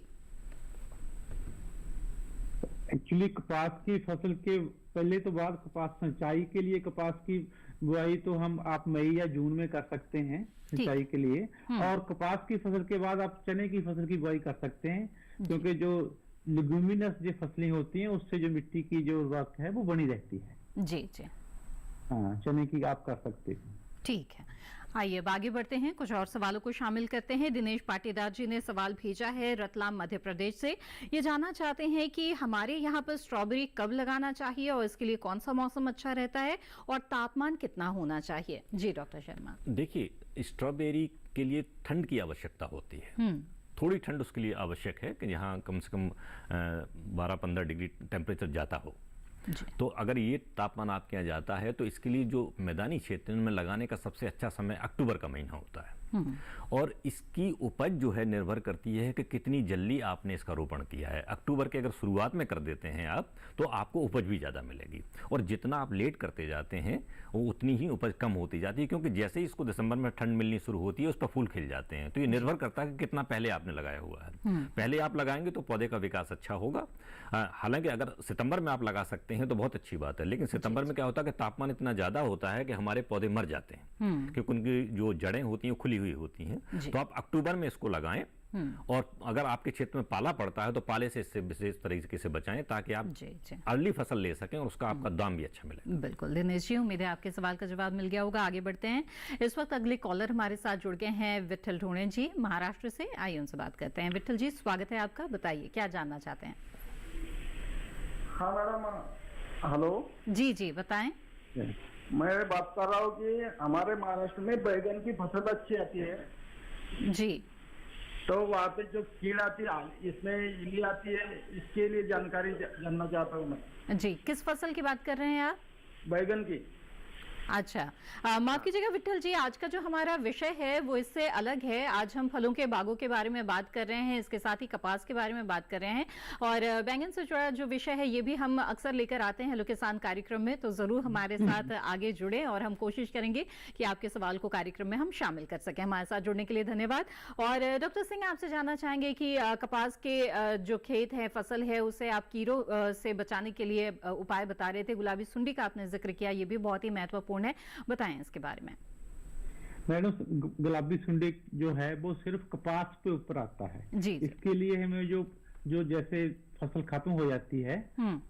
एक्चुअली कपास की फसल के पहले तो बाद कपास सिंचाई के लिए कपास की बुआई तो आप मई या जून में कर सकते हैं सिंचाई के लिए, और कपास की फसल के बाद आप चने की फसल की बुआई कर सकते हैं, क्योंकि जो लेगुमिनस जो फसलें होती हैं उससे जो मिट्टी की जो उर्वरता है वो बनी रहती है। जी जी हाँ, चने की आप कर सकते हैं। ठीक है, आइए अब आगे बढ़ते हैं, कुछ और सवालों को शामिल करते हैं। दिनेश पाटीदार जी ने सवाल भेजा है रतलाम मध्य प्रदेश से। ये जानना चाहते हैं कि हमारे यहाँ पर स्ट्रॉबेरी कब लगाना चाहिए और इसके लिए कौन सा मौसम अच्छा रहता है और तापमान कितना होना चाहिए। जी डॉक्टर शर्मा। देखिए स्ट्रॉबेरी के लिए ठंड की आवश्यकता होती है, थोड़ी ठंड उसके लिए आवश्यक है कि यहाँ कम से कम 12-15 डिग्री टेम्परेचर जाता हो। तो अगर ये तापमान आपके यहाँ जाता है तो इसके लिए जो मैदानी क्षेत्र में लगाने का सबसे अच्छा समय अक्टूबर का महीना होता है, और इसकी उपज जो है निर्भर करती है कि कितनी जल्दी आपने इसका रोपण किया है। अक्टूबर के अगर शुरुआत में कर देते हैं आप तो आपको उपज भी ज़्यादा मिलेगी, और जितना आप लेट करते जाते हैं वो उतनी ही उपज कम होती जाती है, क्योंकि जैसे ही इसको दिसंबर में ठंड मिलनी शुरू होती है उस पर फूल खिल जाते हैं। तो ये निर्भर करता है कि कितना पहले आपने लगाया हुआ है। पहले आप लगाएंगे तो पौधे का विकास अच्छा होगा। हालांकि अगर सितंबर में आप लगा सकते हैं तो बहुत अच्छी बात है, लेकिन सितंबर में क्या होता है कि तापमान इतना ज़्यादा होता है कि हमारे पौधे मर जाते हैं, क्योंकि उनकी जो जड़ें होती हैं खुली हुई होती हैं। तो आप अक्टूबर में इसको लगाएं, और अगर आपके क्षेत्र में पाला पड़ता है तो पाले से इससे विशेष तरीके से बचाएं ताकि आप अर्ली फसल ले सकें और उसका आपका दाम भी अच्छा मिले। बिल्कुल दिनेश जी, उम्मीद है आपके सवाल का जवाब मिल गया होगा। आगे बढ़ते हैं, इस वक्त अगले कॉलर हमारे साथ जुड़ गए हैं विट्ठल ढूणे जी महाराष्ट्र से। आइए उनसे बात करते हैं। विट्ठल जी स्वागत है आपका, बताइए क्या जानना चाहते हैं। हाँ मैडम, हेलो जी जी बताएं। मैं बात कर रहा हूँ कि हमारे महाराष्ट्र में बैगन की फसल अच्छी आती है जी, तो वहाँ पे जो कीड़ आती है इसमें इल्ली आती है, इसके लिए जानकारी जानना चाहता हूँ मैं। जी किस फसल की बात कर रहे हैं आप? बैगन की। अच्छा, माफ कीजिएगा विट्ठल जी, आज का जो हमारा विषय है वो इससे अलग है। आज हम फलों के बागों के बारे में बात कर रहे हैं, इसके साथ ही कपास के बारे में बात कर रहे हैं, और बैंगन से जुड़ा जो विषय है ये भी हम अक्सर लेकर आते हैं हेलो किसान कार्यक्रम में। तो जरूर हमारे साथ आगे जुड़े और हम कोशिश करेंगे कि आपके सवाल को कार्यक्रम में हम शामिल कर सकें। हमारे साथ जुड़ने के लिए धन्यवाद। और डॉक्टर सिंह आपसे जानना चाहेंगे कि कपास के जो खेत है, फसल है, उसे आप कीड़ों से बचाने के लिए उपाय बता रहे थे। गुलाबी सुंडी का आपने जिक्र किया, ये भी बहुत ही महत्वपूर्ण है, बताएं इसके बारे में। मैडम गुलाबी सुंडी जो है वो सिर्फ कपास पे ऊपर आता है जी। इसके लिए हमें जो जैसे फसल खत्म हो जाती है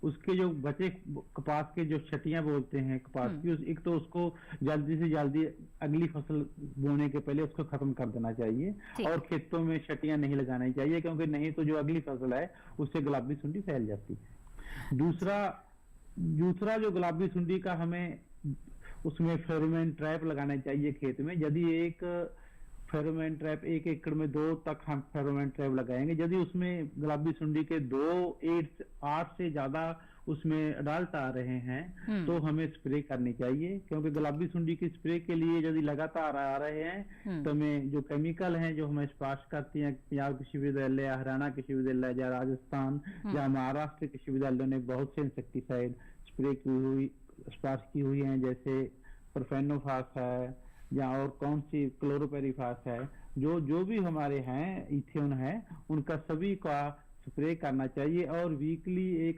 उसके जो बचे कपास के जो छटियां बोलते हैं कपास की, एक तो उसको जल्दी से जल्दी अगली फसल बोने के पहले उसको खत्म कर देना चाहिए, और खेतों में छटियां नहीं लगानी चाहिए, क्योंकि नहीं तो जो अगली फसल है उससे गुलाबी सुंडी फैल जाती है। दूसरा जो गुलाबी सुंडी का हमें उसमें फेरोमोन ट्रैप लगाना चाहिए खेत में। यदि एक फेरोमोन ट्रैप 1 एकड़ में 2 तक हम फेरोमोन ट्रैप लगाएंगे। यदि उसमें गुलाबी सुंडी के 8 से ज्यादा उसमें अडल्ट आ रहे हैं तो हमें स्प्रे करनी चाहिए, क्योंकि गुलाबी सुंडी की स्प्रे के लिए यदि लगातार आ रहे हैं तो हमें जो केमिकल हैं जो हमें स्पर्श करती हैं, पंजाब कृषि विश्वविद्यालय, हरियाणा कृषि विश्वविद्यालय या राजस्थान या महाराष्ट्र कृषि विश्वविद्यालय ने बहुत से इंसेक्टिसाइड स्प्रे स्पर्श की हुई हैं, जैसे प्रोफेनोफास है या और कौन सी क्लोरोपेरिफास है, जो भी हमारे हैं, इथेन है, उनका सभी का स्प्रे करना चाहिए। और वीकली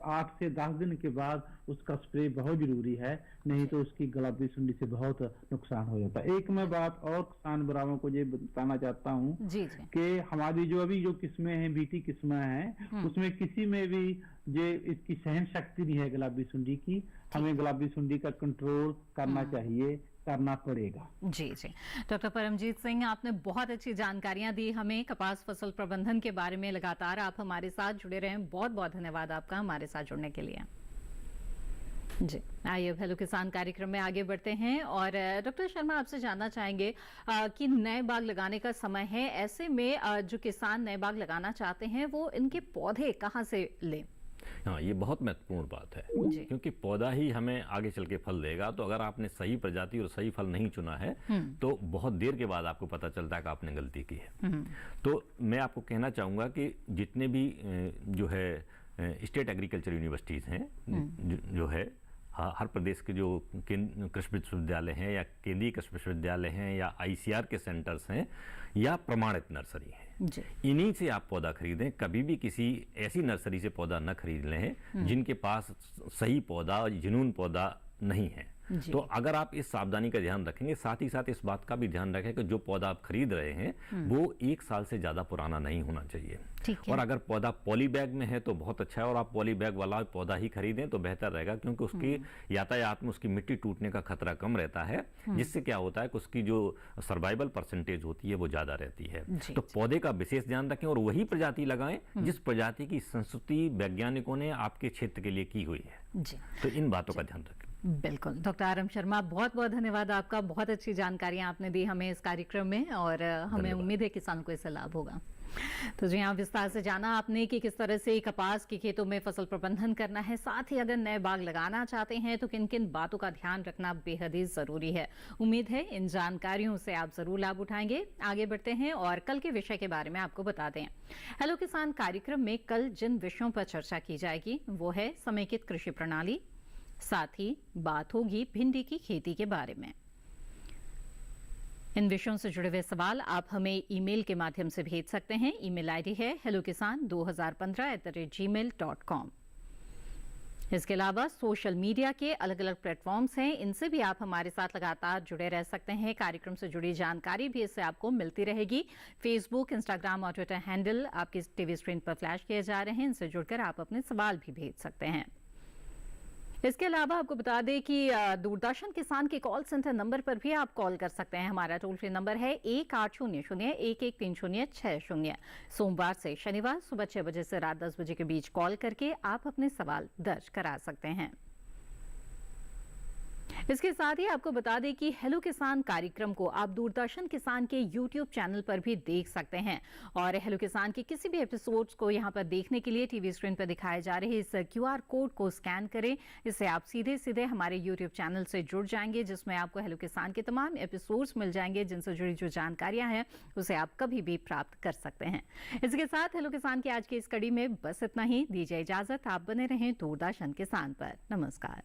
8 से 10 दिन के बाद उसका स्प्रे बहुत जरूरी है, नहीं तो उसकी गुलाबी सुंडी से बहुत नुकसान हो जाता है। एक मैं बात और किसान भाइयों को ये बताना चाहता हूँ कि हमारी जो किस्में हैं, बीटी किस्में हैं, उसमें किसी में भी ये इसकी सहन शक्ति नहीं है गुलाबी सुंडी की। हमें गुलाबी सुंडी का कंट्रोल करना चाहिए, करना पड़ेगा। जी जी, डॉक्टर परमजीत सिंह, आपने बहुत अच्छी जानकारियां दी हमें कपास फसल प्रबंधन के बारे में। लगातार आप हमारे साथ जुड़े रहे, बहुत बहुत धन्यवाद आपका हमारे साथ जुड़ने के लिए। जी, आइए अब हेलो किसान कार्यक्रम में आगे बढ़ते हैं और डॉक्टर शर्मा आपसे जानना चाहेंगे कि नए बाग लगाने का समय है, ऐसे में जो किसान नए बाग लगाना चाहते हैं वो इनके पौधे कहाँ से लें? हाँ, ये बहुत महत्वपूर्ण बात है, क्योंकि पौधा ही हमें आगे चल के फल देगा। तो अगर आपने सही प्रजाति और सही फल नहीं चुना है तो बहुत देर के बाद आपको पता चलता है कि आपने गलती की है। तो मैं आपको कहना चाहूँगा कि जितने भी जो है स्टेट एग्रीकल्चर यूनिवर्सिटीज़ हैं, जो है हर प्रदेश के जो कृषि विश्वविद्यालय हैं या केंद्रीय कृषि विश्वविद्यालय हैं या ICR के सेंटर्स हैं या प्रमाणित नर्सरी हैं, इन्हीं से आप पौधा खरीदें। कभी भी किसी ऐसी नर्सरी से पौधा न खरीद लें जिनके पास सही पौधा और जुनून पौधा नहीं है। तो अगर आप इस सावधानी का ध्यान रखेंगे, साथ ही साथ इस बात का भी ध्यान रखें कि जो पौधा आप खरीद रहे हैं वो 1 साल से ज्यादा पुराना नहीं होना चाहिए। और अगर पौधा पॉली बैग में है तो बहुत अच्छा है, और आप पॉली बैग वाला पौधा ही खरीदें तो बेहतर रहेगा, क्योंकि उसकी यातायात में उसकी मिट्टी टूटने का खतरा कम रहता है, जिससे क्या होता है कि उसकी जो सर्वाइवल परसेंटेज होती है वो ज्यादा रहती है। तो पौधे का विशेष ध्यान रखें और वही प्रजाति लगाएं जिस प्रजाति की संस्तुति वैज्ञानिकों ने आपके क्षेत्र के लिए की हुई है। तो इन बातों का ध्यान रखें। बिल्कुल डॉक्टर आर एम शर्मा, बहुत बहुत धन्यवाद आपका, बहुत अच्छी जानकारियां आपने दी हमें इस कार्यक्रम में और हमें उम्मीद है किसानों को इससे लाभ होगा। तो जी हाँ, विस्तार से जाना आपने कि किस तरह से कपास के खेतों में फसल प्रबंधन करना है, साथ ही अगर नए बाग लगाना चाहते हैं तो किन किन बातों का ध्यान रखना बेहद ही जरूरी है। उम्मीद है इन जानकारियों से आप जरूर लाभ उठाएंगे। आगे बढ़ते हैं और कल के विषय के बारे में आपको बता दें। हेलो किसान कार्यक्रम में कल जिन विषयों पर चर्चा की जाएगी वो है समेकित कृषि प्रणाली, साथ ही बात होगी भिंडी की खेती के बारे में। इन विषयों से जुड़े हुए सवाल आप हमें ईमेल के माध्यम से भेज सकते हैं। ईमेल आईडी है hellokisan2015@gmail.com। इसके अलावा सोशल मीडिया के अलग अलग प्लेटफॉर्म्स हैं, इनसे भी आप हमारे साथ लगातार जुड़े रह सकते हैं। कार्यक्रम से जुड़ी जानकारी भी इससे आपको मिलती रहेगी। फेसबुक, इंस्टाग्राम और ट्विटर हैंडल आपकी टीवी स्क्रीन पर फ्लैश किए जा रहे हैं, इनसे जुड़कर आप अपने सवाल भी भेज सकते हैं। इसके अलावा आपको बता दें कि दूरदर्शन किसान के कॉल सेंटर नंबर पर भी आप कॉल कर सकते हैं। हमारा टोल फ्री नंबर है 1800-113060। सोमवार से शनिवार सुबह 6 बजे से रात 10 बजे के बीच कॉल करके आप अपने सवाल दर्ज करा सकते हैं। इसके साथ ही आपको बता दें कि हेलो किसान कार्यक्रम को आप दूरदर्शन किसान के YouTube चैनल पर भी देख सकते हैं और हेलो किसान के किसी भी एपिसोड्स को यहां पर देखने के लिए टीवी स्क्रीन पर दिखाए जा रहे इस QR कोड को स्कैन करें। इससे आप सीधे सीधे हमारे YouTube चैनल से जुड़ जाएंगे, जिसमें आपको हेलो किसान के तमाम एपिसोड्स मिल जाएंगे, जिनसे जुड़ी जो जानकारियां हैं उसे आप कभी भी प्राप्त कर सकते हैं। इसके साथ हेलो किसान की आज की इस कड़ी में बस इतना ही। दीजिए इजाजत, आप बने रहें दूरदर्शन किसान पर। नमस्कार।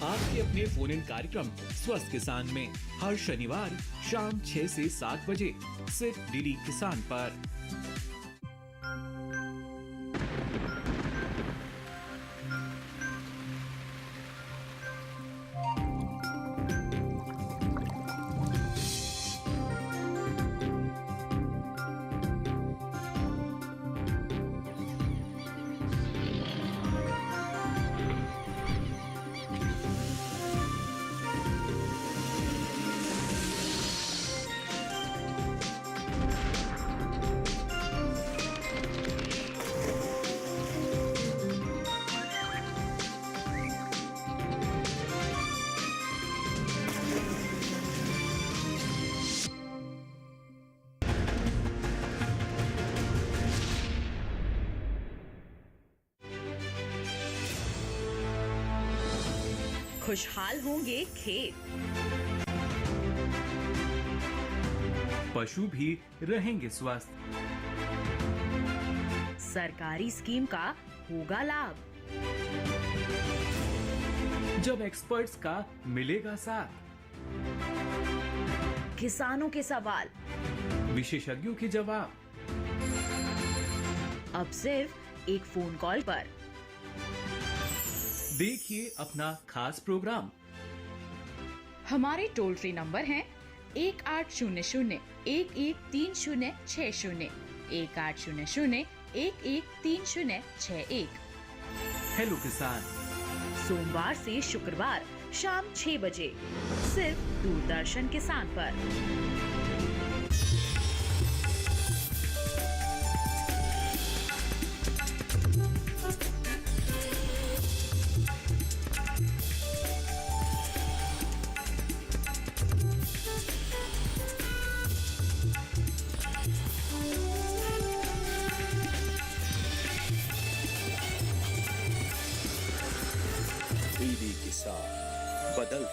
आपके अपने फोन इन कार्यक्रम स्वस्थ किसान में हर शनिवार शाम 6 से 7 बजे सिर्फ डीडी किसान पर। खुशहाल होंगे खेत, पशु भी रहेंगे स्वस्थ, सरकारी स्कीम का होगा लाभ, जब एक्सपर्ट्स का मिलेगा साथ, किसानों के सवाल, विशेषज्ञों के जवाब, अब सिर्फ एक फोन कॉल पर। देखिए अपना खास प्रोग्राम। हमारे टोल फ्री नंबर हैं 1800-113060, 1800-113061। हेलो किसान, सोमवार से शुक्रवार शाम 6 बजे सिर्फ दूरदर्शन किसान पर।